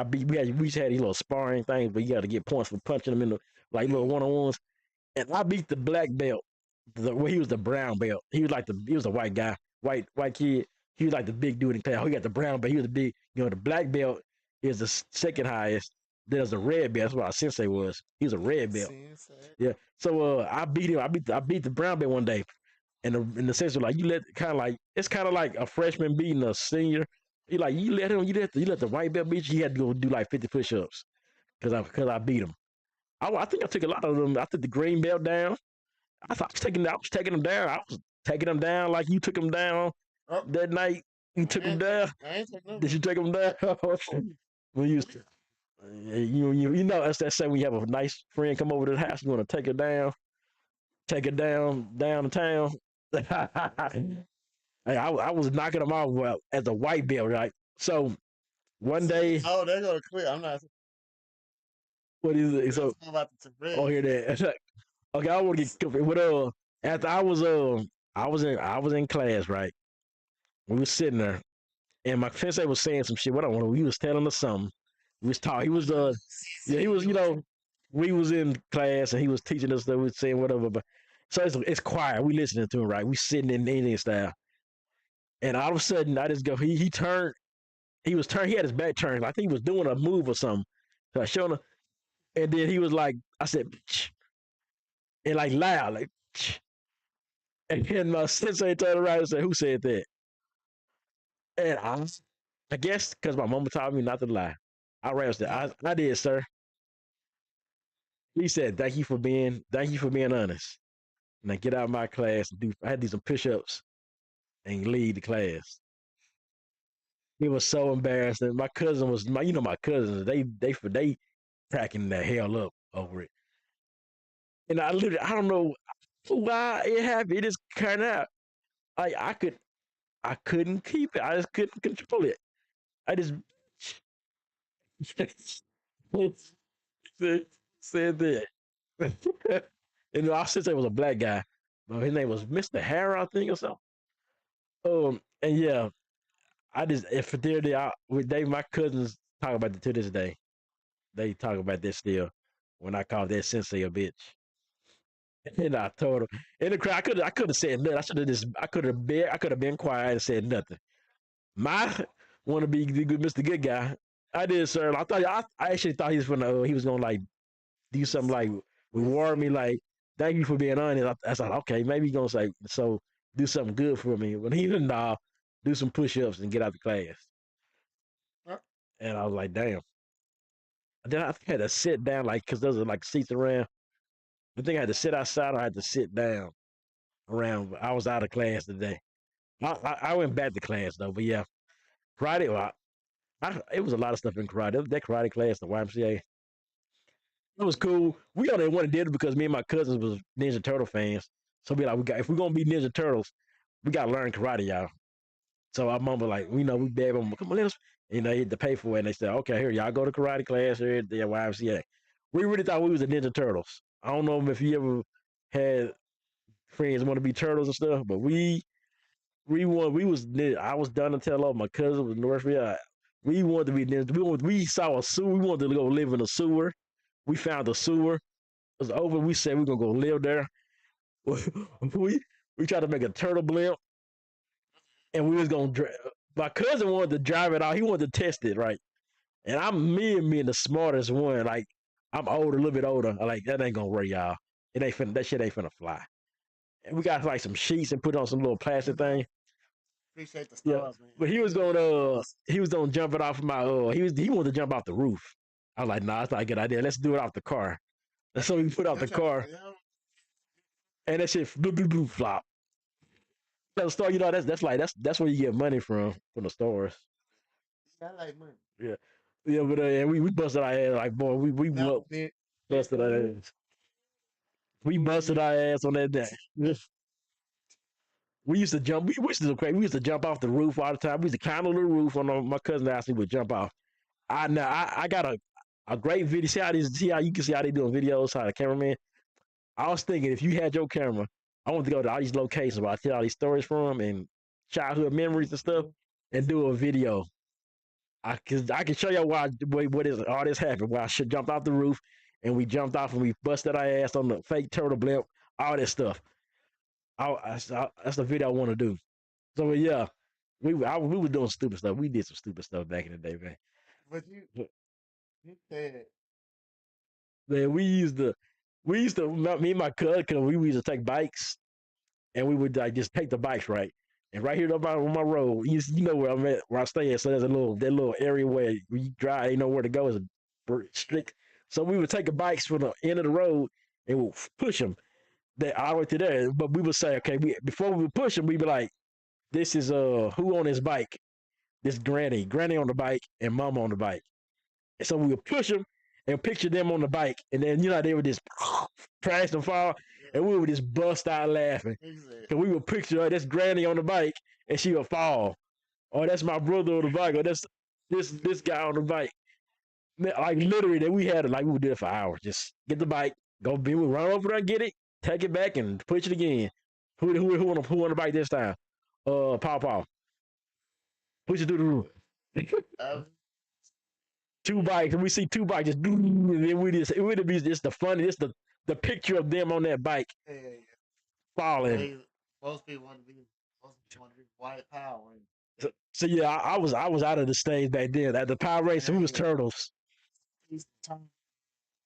just had these little sparring things, but you got to get points for punching them in the like little one on ones. And I beat the black belt. He was the brown belt. He was a white guy, white kid. He was like the big dude in class. He got the brown belt. He was the big. The black belt is the second highest. There's a red belt. That's what our sensei was. He was a red belt. Yeah. So I beat him. I beat the brown belt one day, and the sensei was like, it's kind of like a freshman beating a senior. You let the white belt beat you. He had to go do like 50 push-ups because I beat him. I think I took a lot of them. I took the green belt down. I was taking them down. I was taking them down like you took them down Oh, that night. You took them down. I ain't taking Did you take them down? We used to. That's that say when you have a nice friend come over to the house, you want to take it down to town. I was knocking them off as a white belt, right? So one day, Oh, they're gonna quit. I'm not. what is it? So About the oh, Tourette. hear that? Okay, I want to get confused. What after I was in class, right? We was sitting there, and my sensei was saying some shit. What I don't know. He was telling us something. We was talking. He was yeah. He was we was in class and he was teaching us that we was saying whatever. But so it's quiet. We listening to him, right? We sitting in Indian style, and all of a sudden I just go. He turned. He was turned. He had his back turned. I think he was doing a move or something. So I showed him, and then he was like, I said, "Psh," and like loud, like. Psh. And then my sensei turned around and said, "Who said that?" And I guess because my mama taught me not to lie. I raised it. I did, sir. He said, thank you for being honest. Now get out of my class and do. I had to do some push-ups and lead the class. It was so embarrassing. My cousin was my cousins. They cracking the hell up over it. And I don't know why it happened. It just kind of like I couldn't keep it. I just couldn't control it. I just said that. And I said it was a black guy, but his name was Mr. Harry, I think, or something. And yeah, I just if my cousins talk about it to this day. They talk about this still when I call that sensei a bitch. And I told him in the crowd, I could have said nothing. I could have been quiet and said nothing. My want to be the good Mr. Good Guy. I did, sir. I actually thought he was gonna like do something like reward me, like thank you for being honest. I thought okay, maybe he's gonna say so do something good for me. But he didn't do some push ups and get out the class. And I was like, damn. Then I had to sit down like because those are like seats around. I think I had to sit outside or I had to sit down around. I was out of class today. I went back to class though, but yeah, karate. It was a lot of stuff in karate. That karate class, the YMCA, it was cool. We only wanted to do it because me and my cousins was Ninja Turtle fans. So we like, if we're gonna be Ninja Turtles, we gotta learn karate, y'all. So our mom was like, we beg them, come on, let us, he had to pay for it. And they said, okay, here, y'all go to karate class here at the YMCA. We really thought we was the Ninja Turtles. I don't know if you ever had friends want to be turtles and stuff, but I was Donatello, my cousin was Northfield. We wanted to be ninjas. We saw a sewer. We wanted to go live in a sewer. We found a sewer. It was over. We said we're gonna go live there. we tried to make a turtle blimp, and we was gonna. My cousin wanted to drive it out. He wanted to test it, right? And me and the smartest one. Like I'm older, a little bit older. Like that ain't gonna work, y'all. It ain't finna. That shit ain't finna fly. And we got like some sheets and put on some little plastic thing. Appreciate the stars, man. But he was gonna jump it off of my he wanted to jump off the roof. I was like, nah, that's not a good idea. Let's do it off the car. And so we put out the car, and that shit blue blue blue flop. The store, that's where you get money from the stores. I like money. Yeah, yeah, but we busted our ass like boy, busted our ass. We busted our ass on that day. We used to jump. We used to jump off the roof all the time. We used to climb on the roof. My cousin asked me would jump off. I got a great video. See how you can see how they doing videos. How the cameraman. I was thinking if you had your camera, I want to go to all these locations where I tell all these stories from and childhood memories and stuff, and do a video. I can show you what is all this happened. Why I should jump off the roof and we jumped off and we busted our ass on the fake turtle blimp. All this stuff. That's the video I want to do. So yeah, we were doing stupid stuff. We did some stupid stuff back in the day, man. But you said, man, we used to me and my cousin, we used to take bikes and we would like just take the bikes right. And right here on my road, you know where I'm at, where I stay at. So there's that little area where you drive, you know where to go is strict. So we would take the bikes from the end of the road and we'll push them all the way to there. But we would say, okay, before we would push them, we'd be like, this is who on his bike? This granny on the bike and mama on the bike. And so we would push them and picture them on the bike, and then they would just crash and fall, and we would just bust out laughing. Cause we would picture this granny on the bike and she would fall. Or that's my brother on the bike, or that's this guy on the bike. Like literally that we had it, like we would do it for hours. Just get the bike, we would run over there and get it, take it back and push it again. Who on the bike this time? Paw. Push it through the roof. Two bikes, and we see two bikes just, and then it would be just the funny, just the picture of them on that bike falling. Most people want to be white power. So yeah, I was out of the stage back then. At the Power Rangers, we was turtles.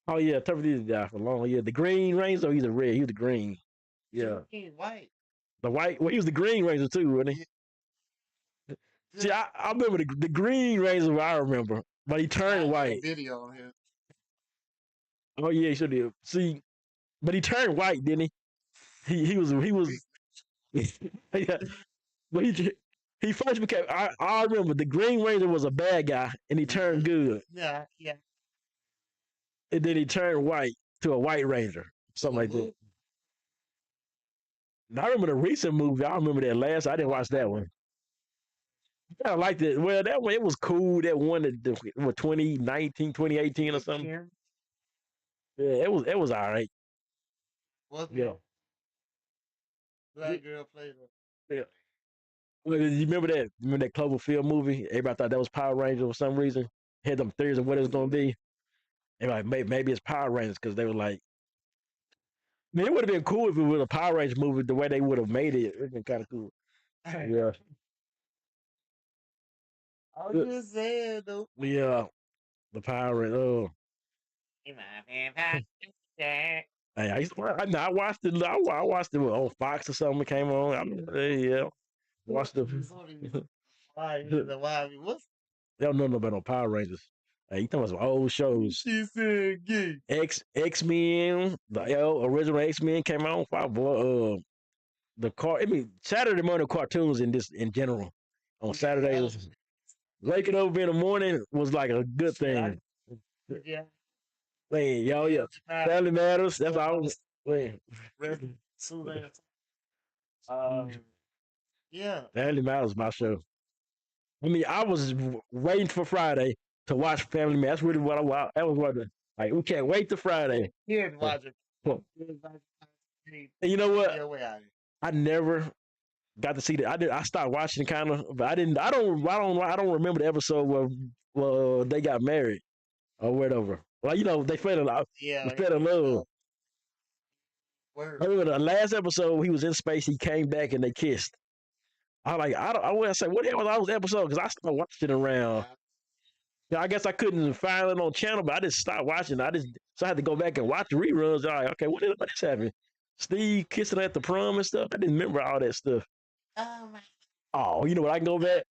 Oh yeah, Turtle did die for long. Yeah, the Green Ranger, he's the red. He was the green. Yeah, white. The white. Well, he was the Green Ranger too, wasn't he? See, I remember the Green Ranger. I remember, but he turned white. Video on him. Oh yeah, he should have. See, but he turned white, didn't he? He was. Yeah, but he first became. I remember the Green Ranger was a bad guy, and he turned good. Yeah. And then he turned white to a White Ranger, something like that. And I remember the recent movie. I remember that last. I didn't watch that one. I liked it. Well, that one, it was cool. That one, that 2019, 2018 or something. Yeah, it was all right. Yeah. Black girl played her. Yeah. Well, you remember that? Remember that Cloverfield movie? Everybody thought that was Power Rangers for some reason. Had them theories of what it was gonna be. And like maybe it's Power Rangers because they were like, Man, it would have been cool if it was a Power Rangers movie. The way they would have made it, it'd been kind of cool. Yeah. I'm just saying though. Yeah, the Power Rangers. Oh, hey, I used to, I watched it. I watched it on Fox or something. It came on. Yeah, watched the. Why? What's They don't know nothing about no Power Rangers. Hey, you talking about some old shows? she said? Gay. X-Men, the original X-Men came out on Fox. Boy, I mean, Saturday morning cartoons in general on Saturdays. Waking up in the morning was like a good thing. Yeah. Man, yeah. Family Matters. That's all. Man. Yeah. Family Matters, my show. I mean, I was waiting for Friday to watch Family Matters. That's really what I was. That was what like we can't wait to Friday. Yeah, watch it. And you know what? I never got to see that. I stopped watching kind of, but I didn't. I don't remember the episode where they got married or whatever. Well, you know, they fell in love. Yeah. They fell in love. I remember the last episode he was in space. He came back and they kissed. I would say, what the hell was all those episodes? Because I started watching around. I guess I couldn't find it on channel, but I just stopped watching. So I had to go back and watch the reruns. All right, okay, what is happening? Steve kissing at the prom and stuff. I didn't remember all that stuff. Oh, you know what? I can go back.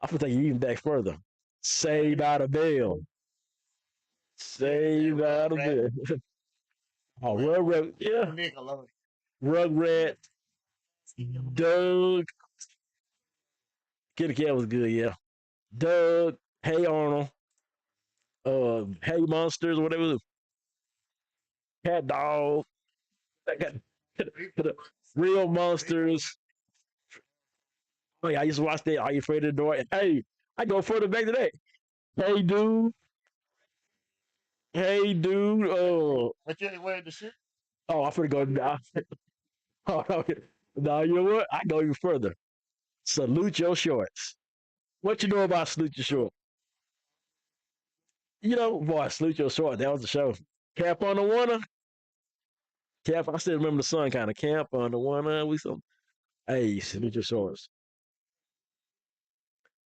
I'm gonna take you even back further. Saved by the Bell. Saved by the Bell. Oh, Rugrat, yeah. Rugrat. Doug. Kitty Cat was good, yeah. Doug. Hey Arnold. Hey Monsters, whatever. Cat Dog. Real Monsters. Oh yeah, I used to watch that. Are You Afraid of the Door? Hey, I go further back to that. Hey dude. Hey dude. But you ain't wearing the shit. Oh, I'm finna go now. Oh, okay. Now you know what? I go even further. Salute your shorts. What you know about salute your shorts? You know, boy, salute your shorts. That was the show. Camp on the Wanna. Camp. I still remember the song kind of. Camp on the Wanna. We some. Hey, salute your shorts.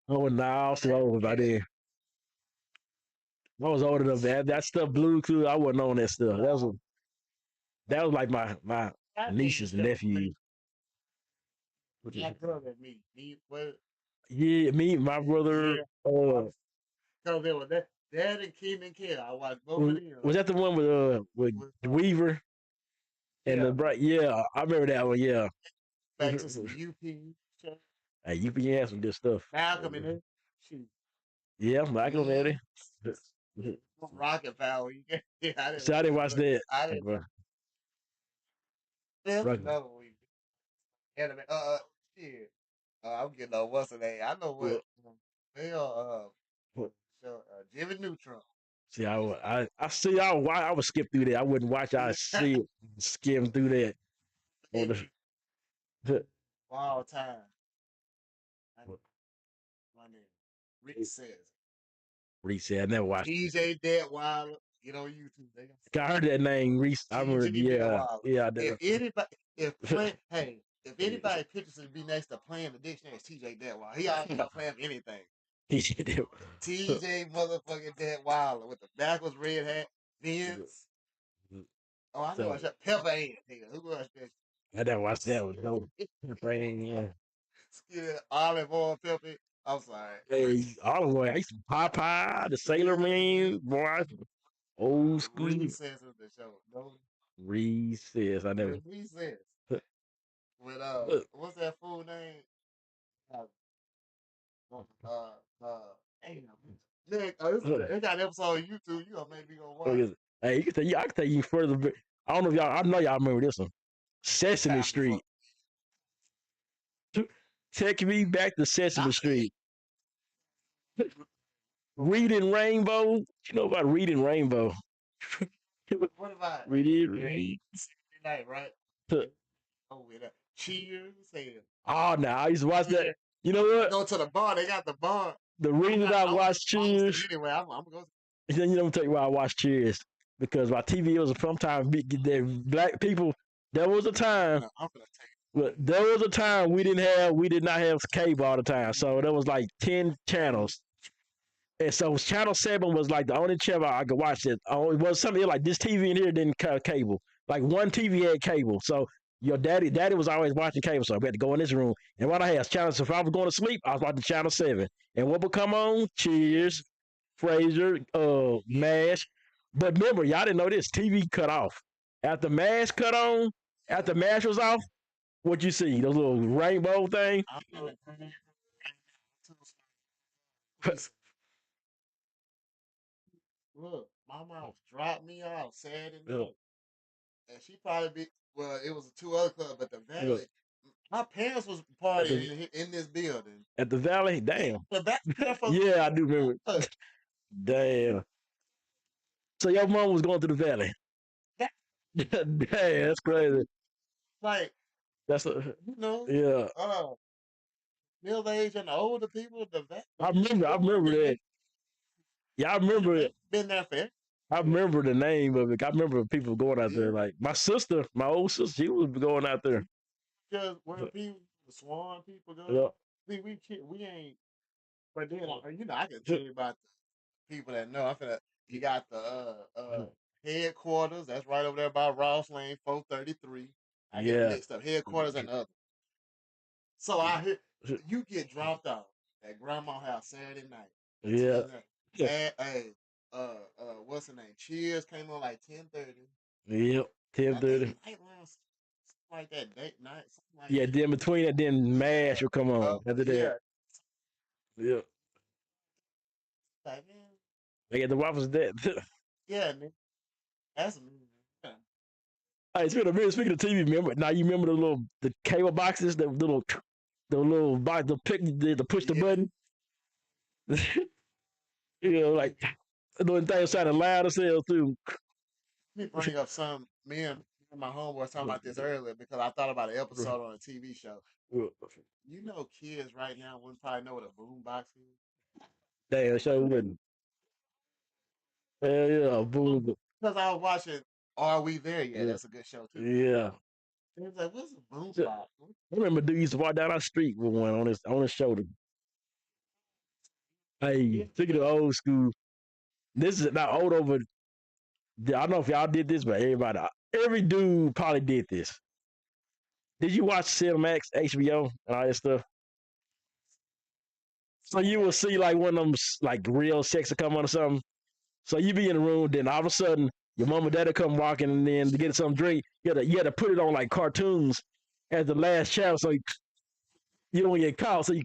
Oh, now I was too old by then. I was older than that. That stuff blew through. I wasn't on that stuff. That was like my nieces and nephews. My brother, me, what? Yeah, me, my brother. Because there was that and Keenan Kill. I watched both of them. Was that the one with Weaver and the bright? Yeah, I remember that one. Yeah. Back to some UP. Hey, UP had some good stuff. Malcolm in it. Yeah, Malcolm in it. Rocket Power. Yeah, I didn't watch that. I didn't. No, anime. Shit. I'm getting on what's the name. I know what. Jimmy Neutron. See, I see. I would skip through that. I wouldn't watch. I see it, skim through that. All time. My name. Reese. I never watched. TJ Deadweiler. Get on YouTube. I heard that name, Reese. I remember. Yeah. I did. If anybody pictures to be next to playing the dictionary, it's TJ Deadweiler. He already not playing anything. TJ motherfucking Deadweiler with the backwards red hat. Vince. Oh, I know. Pepper Ann. Who watched that? I never watched that one. No. Pepper Ann, yeah. Olive oil pepper. I'm sorry. Hey, olive oil. I used to Popeye, the Sailor Man, boy. Old school. Recess of the show. No. Recess. I never. Recess. With what's that fool name? They got an episode on YouTube. You gonna make me go watch. Hey, I can take you further. I don't know if y'all. I know y'all remember this one. Sesame Street. Take me back to Sesame Street. Reading Rainbow. You know about Reading Rainbow? What about Read? Night, right? Oh, with that. Cheers. Oh, no, I used to watch that. You know what? Go to the bar. They got the bar. The reason I watched Cheers. Anyway, I'm gonna go. You know, tell you why I watched Cheers. because my TV was sometimes black people. There was a time, I'm gonna take but there was a time we did not have cable all the time, so there was like 10 channels. And so channel 7 was like the only channel I could watch it. Oh, it was something like this TV in here didn't have cable. Like one TV had cable. So your daddy was always watching cable. So we had to go in this room. And what I had channels, so if I was going to sleep, I was watching channel 7. And what would come on? Cheers, Frasier, MASH. But remember, y'all didn't know this. TV cut off. After MASH cut on, after MASH was off, what you see? Those little rainbow thing? look, my mom dropped me off Saturday Yeah. night, and she probably be well. It was two other clubs, but the Valley. My parents was partying in this building. At the Valley? Damn. The back Yeah, I do remember. Damn. So your mom was going to the Valley. Damn, that's crazy. Like That's a, yeah. Middle age and older people. The Valley. I remember that. Yeah, I remember it. Been there for. I remember the name of it. I remember people going out there. Like my sister, my old sister, she was going out there. Because where people, the Swan people go. Yeah. See, we ain't. But then I can tell you about the people that know. I feel like you got the headquarters. That's right over there by Ross Lane, 433. I get mixed up. Headquarters and other. So I hear you get dropped off at grandma's house Saturday night. Yeah. Hey, what's her name? Cheers came on like 10:30. Yep, 10:30. Like that date night. Like yeah, then between that, then MASH will come on after that. Yeah. Like, man. They got the waffles dead. Yeah, man. That's me. Hey, speaking of TV, remember now you remember the cable boxes, the little box, the push the button. You know, like the thing sounded loud as hell too. Let me bring up some me and my homeboy was talking about this earlier because I thought about an episode on a TV show. You know, kids right now wouldn't probably know what a boom box is. Damn, show wouldn't. Hell yeah, boom. Because I was watching Are We There Yet? That's a good show too. Yeah. It was like, what's a boom box? I remember dude used to walk down our street with one on his shoulder. Hey, speaking of old school, this is not old over. I don't know if y'all did this, but every dude probably did this. Did you watch Cinemax, HBO, and all that stuff? So you will see like one of them like real sex will come on or something. So you be in the room, then all of a sudden your mom and daddy come walking, and then to get some drink, you had to put it on like cartoons as the last channel, so you don't get caught. So you.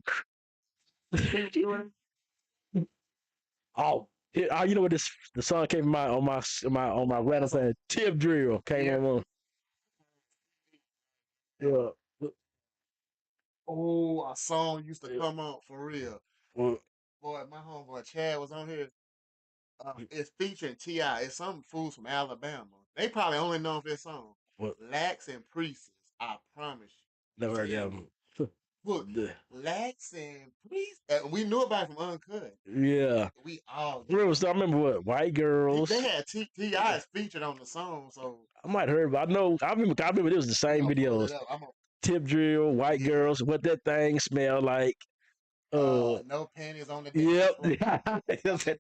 Oh, you know what the song came out on my radio saying tip drill came on. Yeah. Oh, a song used to come on for real. Boy, my homeboy Chad was on here. It's featuring T.I. It's some fools from Alabama. They probably only know this song. Lax and Priestess. I promise you. Never heard that one. Look, Lax and Priestess. We knew about it from Uncut. Yeah. We all. I remember what White Girls. They had T.I.'s featured on the song, so I might have heard, but I remember it was the same videos. Tip drill, White Girls, what that thing smell like. No panties on the dance. Yep.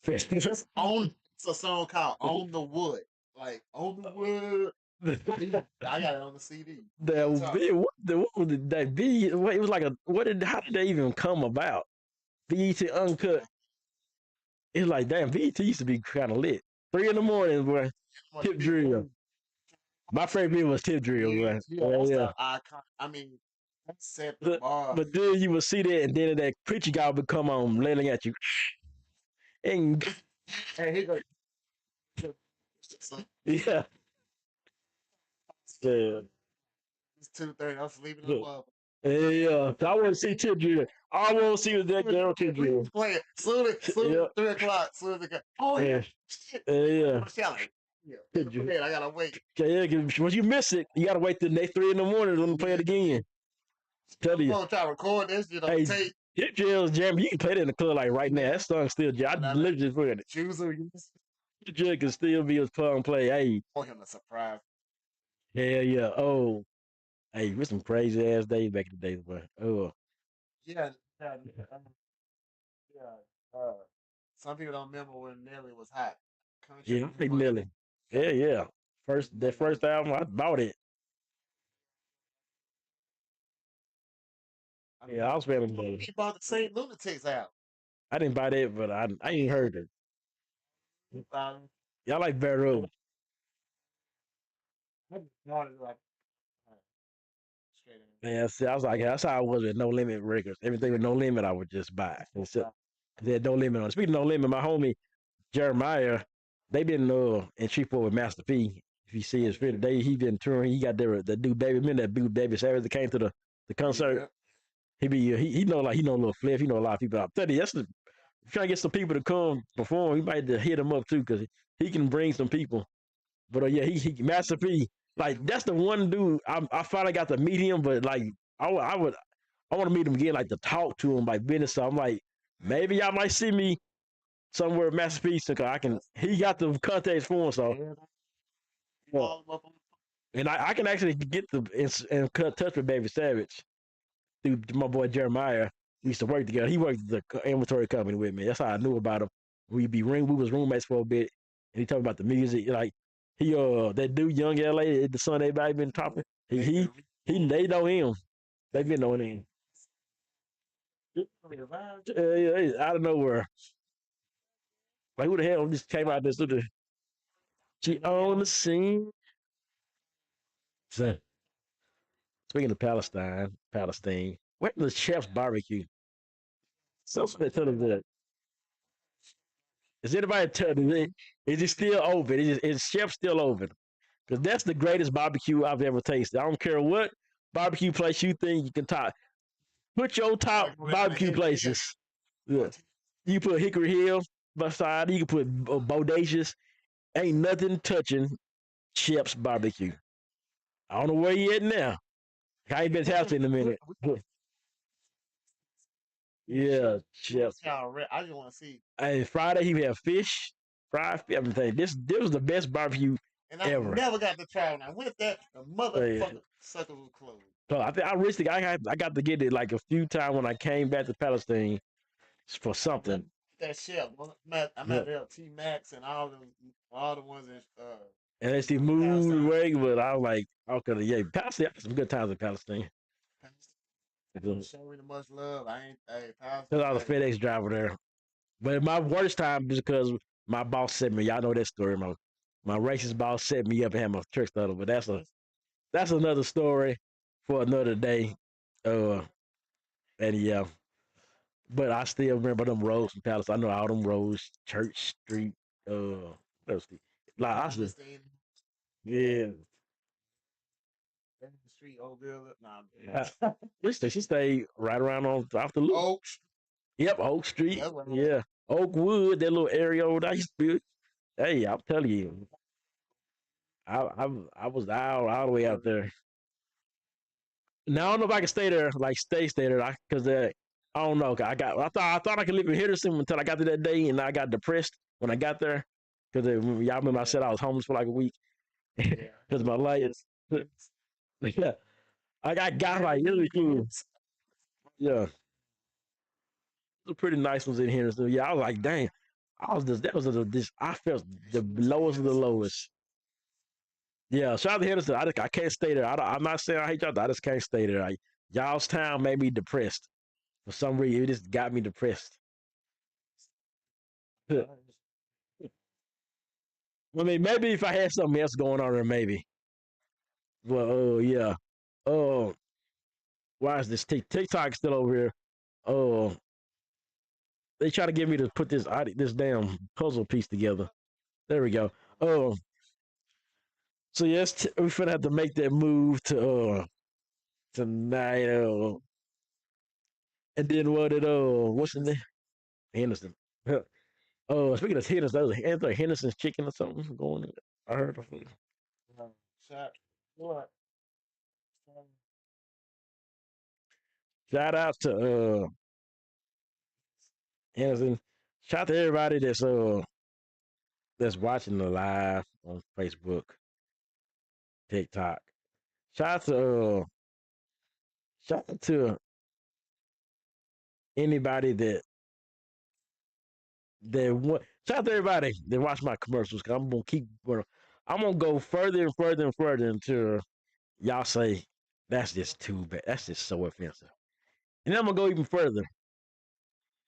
It's a song called "On the Wood." Like on the wood. I got it on the CD. What was that video? It was like how did they even come about? BET Uncut. It's like damn, BET used to be kind of lit. 3 a.m, boy. Tip drill. My favorite video was Tip drill, boy. Yeah. I mean, set the bar. But then you would see that, and then that preacher guy would come on, laying at you, and he goes, yeah. It's 2:30. I'm sleeping in the club. Yeah, I want to see Tip drill. I want to see that girl Tip drill. Play it. Soon as 3 o'clock. Oh yeah. Yeah. I gotta wait. Yeah, because once you miss it, you gotta wait till the next 3 a.m. when play it again. Tell you. I'm gonna try to record this shit on tape. Tip drill's jam. You can play it in the club like right now. That song's still jam. I literally just put it. The judge can still be a plug and play. Hey, I want him to surprise. hell yeah. Oh, hey, with some crazy ass days back in the day, boy. Oh, Yeah, yeah, yeah. Some people don't remember when Nelly was hot. Country yeah, I think boy. Nelly. Yeah, yeah. First album, I bought it. I mean, Yeah, I was feeling Nelly. he bought the Saint Lunatics out. I didn't buy that, but I ain't heard it. Um, Yeah, I like Barrow. I just bought it like straight in. Yeah, see, I was like, that's how I was with No Limit Records. Everything with No Limit, I would just buy. And so, they had No Limit on. Speaking of No Limit, my homie Jeremiah, they been in Shreveport with Master P. If you see his video, he been touring. He got there the dude David, remember that dude David Savage that came to the concert. Yeah. He know like he know a little Fliff. He know a lot of people. I'm telling you, trying to get some people to come perform. He might have to hit him up too because he can bring some people. But yeah, he Master P. Like that's the one dude I finally got to meet him. But like I want to meet him again, like to talk to him, like business. So I'm like, maybe y'all might see me somewhere Master P. So I can. He got the contacts for him. So yeah. And I can actually get the and cut touch with Baby Savage through my boy Jeremiah. We used to work together. He worked at the inventory company with me. That's how I knew about him. We was roommates for a bit, and he talked about the music. Like that dude Young LA, the son everybody been talking. They know him. They been knowing him. Yeah, out of nowhere. Like who the hell just came out this? She on the scene. So, speaking of Palestine, where's the chef's barbecue? So tell them that. Is anybody telling me? Is it still open? Is chef still open? Because that's the greatest barbecue I've ever tasted. I don't care what barbecue place you think you can top. Put your top barbecue places. Yeah. You put Hickory Hill beside. You can put Bodacious. Ain't nothing touching Chef's barbecue. I don't know where you at now. I ain't been to house in a minute. Yeah, Chef. I just want to see. Hey, Friday he had fish, fried fish. Everything. This was the best barbecue and I ever. Never got to try it. I went there, the motherfucker sucker was closed. So I recently I got to get it like a few times when I came back to Palestine for something. That chef, I'm at T Max and all the ones in and it's the moved away, but I was like, okay, yeah, Palestine, I had some good times in Palestine. Show me the much love. I ain't because I was a FedEx driver there. But my worst time is because my boss set me. Y'all know that story. My racist boss set me up and had my church started. But that's another story for another day. And yeah. But I still remember them roads from Palace. I know all them roads, Church Street, like I said, yeah. The street, Oakville. She stayed right around off the loop. Oak. Yep, Oak Street. Yeah, Oakwood, that little area over there. I used to be, hey, I'm telling you, I was out all the way out there. Now I don't know if I can stay there, like stay there, because I don't know. I thought I could live in Henderson until I got to that day, and I got depressed when I got there because y'all remember I said I was homeless for like a week because my life. Yeah, I got like really cool. Yeah, the pretty nice ones in here. So yeah, I was like, dang, I was just that was this. I felt the lowest of the lowest. Yeah, shout out to Henderson. I can't stay there. I'm not saying I hate y'all. I just can't stay there. Like y'all's town made me depressed for some reason. It just got me depressed. I mean, maybe if I had something else going on there, maybe. Well, oh yeah. Oh, why is this TikTok still over here? Oh, they try to get me to put this damn puzzle piece together. There we go. Oh, so yes, we're gonna have to make that move to tonight. And then what's the name? Henderson. Oh, speaking of Henderson, that was Henderson's chicken or something going on. I heard. What? Shout out to Henderson. Shout out to everybody that's that's watching the live on Facebook, TikTok. Shout out to uh, shout out to anybody that shout out to everybody that watch my commercials. Cause I'm gonna keep going. I'm gonna go further and further and further until y'all say that's just too bad. That's just so offensive. And then I'm gonna go even further,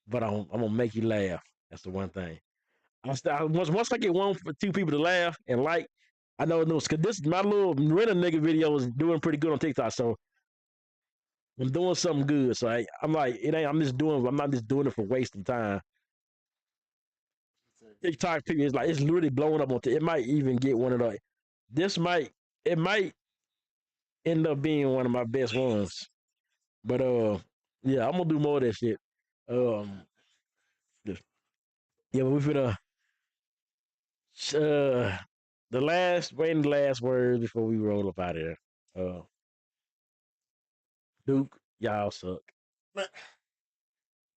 but I'm gonna make you laugh. That's the one thing. Once I get one for two people to laugh and like, I know no, cause this my little renter nigga video is doing pretty good on TikTok. So I'm doing something good. So I'm like, it ain't. I'm not just doing it for wasting time. TikTok people is like it's literally blowing up on. It might even get one of the. This might it might end up being one of my best ones. But yeah, I'm gonna do more of that shit. Um, yeah, but we finna uh the last words before we roll up out of there. Uh, Duke, y'all suck.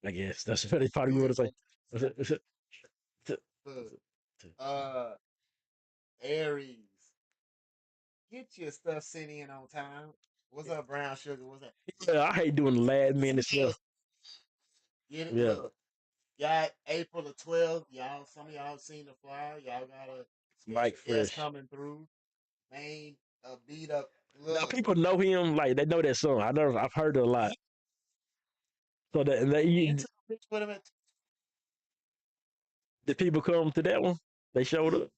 I guess that's what they probably want to say. Look, Aries, get your stuff sent in on time. What's up, Brown Sugar? What's up? Yeah, I hate doing the last minute stuff. Get it? Yeah, Look, y'all, April the 12th, y'all, some of y'all seen the flyer. Y'all got a Mike special guest Fresh. coming through. Man, beat up. Now Look, people know him, like they know that song. I've heard it a lot. So put him at the people come to that one. They showed up.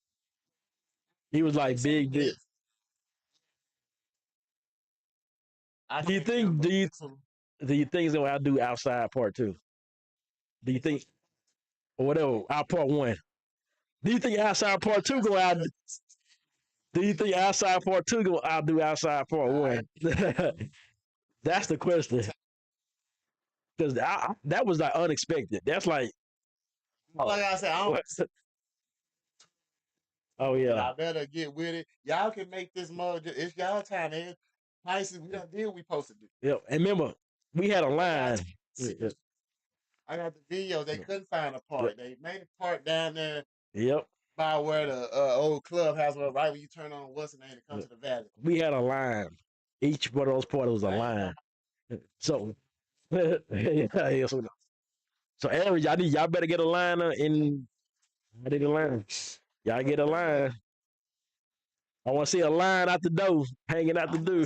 He was like big dip. I Do you can't think? remember. Do you think he's gonna outdo Outside Part Two? Do you think or whatever? Out Part One. Do you think Outside Part Two go out? Do you think Outside Part Two go outdo Outside Part One? That's the question. Because that was like unexpected. That's like, Like I said, I don't. Oh yeah. I better get with it. Y'all can make this mug. It's y'all time, man. Prices we done did. We posted it. Yep. And remember, we had a line. I got the video. They couldn't find a part. They made a part down there. Yep. By where the old clubhouse was, right when you turn on what's the name to come to the valley. We had a line. Each one of those parts was a line. So, yeah, so Aaron, y'all better get a line in. I need a line. Y'all get a line. I want to see a line out the door, hanging out the door.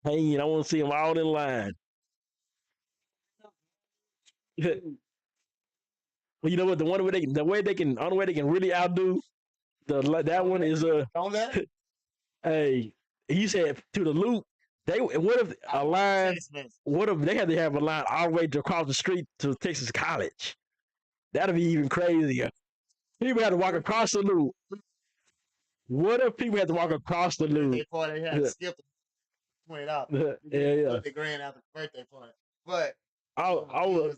Hanging. I want to see them all in line. Well, you know what? The one where the way they can, only way they can really outdo that one is Don't let. Hey, he said to the loop. What if a line? What if they had to have a line all the way to across the street to Texas College? That'd be even crazier. People had to walk across the loop. What if people had to walk across the loop? They had to skip $20. Yeah. The grand after the birthday party. But I want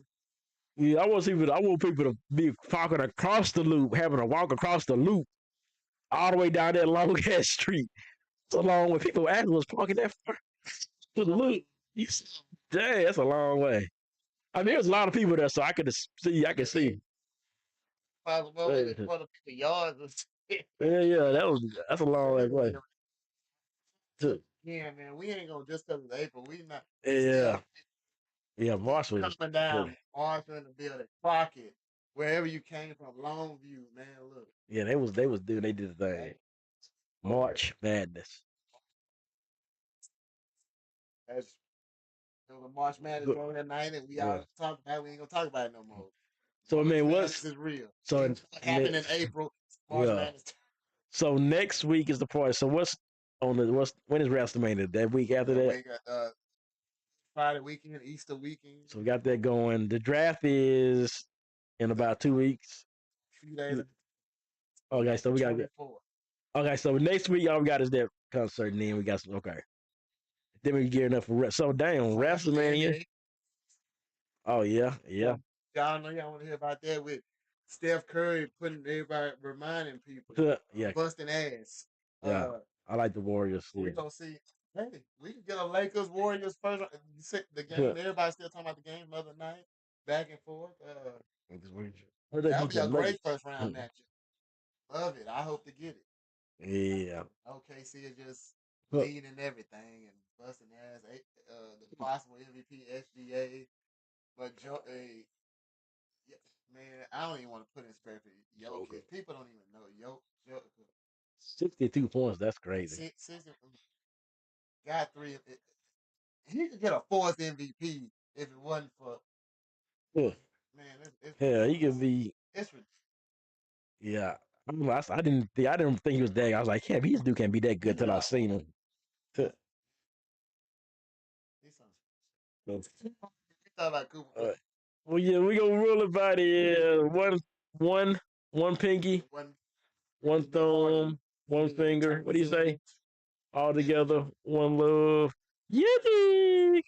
people to be walking across the loop, having to walk across the loop all the way down that long ass street. It's a long way. People actually was parking that far to the loop. Dang, that's a long way. I mean, there's a lot of people there, so I could see. I can see. The yards. Yeah. That's a long way. Yeah, man, we ain't gonna just because it's April. We not. Yeah. Marshall was coming down. Marshall in the building. Crockett, wherever you came from, Longview, man. Look. Yeah, they was doing. They did the thing. March Madness. That's the March Madness on that night, and we all talk about it. We ain't gonna talk about it no more. So I mean, this is real? So what happened in April? March Madness. So next week is the party. So when is WrestleMania? That week after that? We got, Friday weekend, Easter weekend. So we got that going. The draft is in about 2 weeks. A few days. Okay, so we got. Okay, so next week all we got is that concert, and then we got some. Okay. Then we gearing up for so damn WrestleMania. Oh yeah. Y'all know y'all want to hear about that with Steph Curry putting everybody reminding people. Busting ass. Yeah. I like the Warriors. We gonna see. Hey, we can get a Lakers Warriors first. The game. Everybody still talking about the game the other night. Back and forth. That would be The a great Nuggets. first round matchup. Love it. I hope to get it. Yeah. OKC is just But, leading everything and busting ass. The possible MVP SGA, but yeah, man, I don't even want to put in perspective Joker. Jokic. People don't even know Jokic. 62 points. That's crazy. Six, got three. He could get a fourth MVP if it wasn't for Yeah. man. It's Hell, he ridiculous. could be. It's ridiculous. Yeah. I didn't think he was that. I was like, yeah, these dude can't be that good till I seen him. He's something. You thought about Cooper. Well, yeah, we gonna rule it by the one pinky, one thumb, one finger. What do you say? All together, one love. Yeah.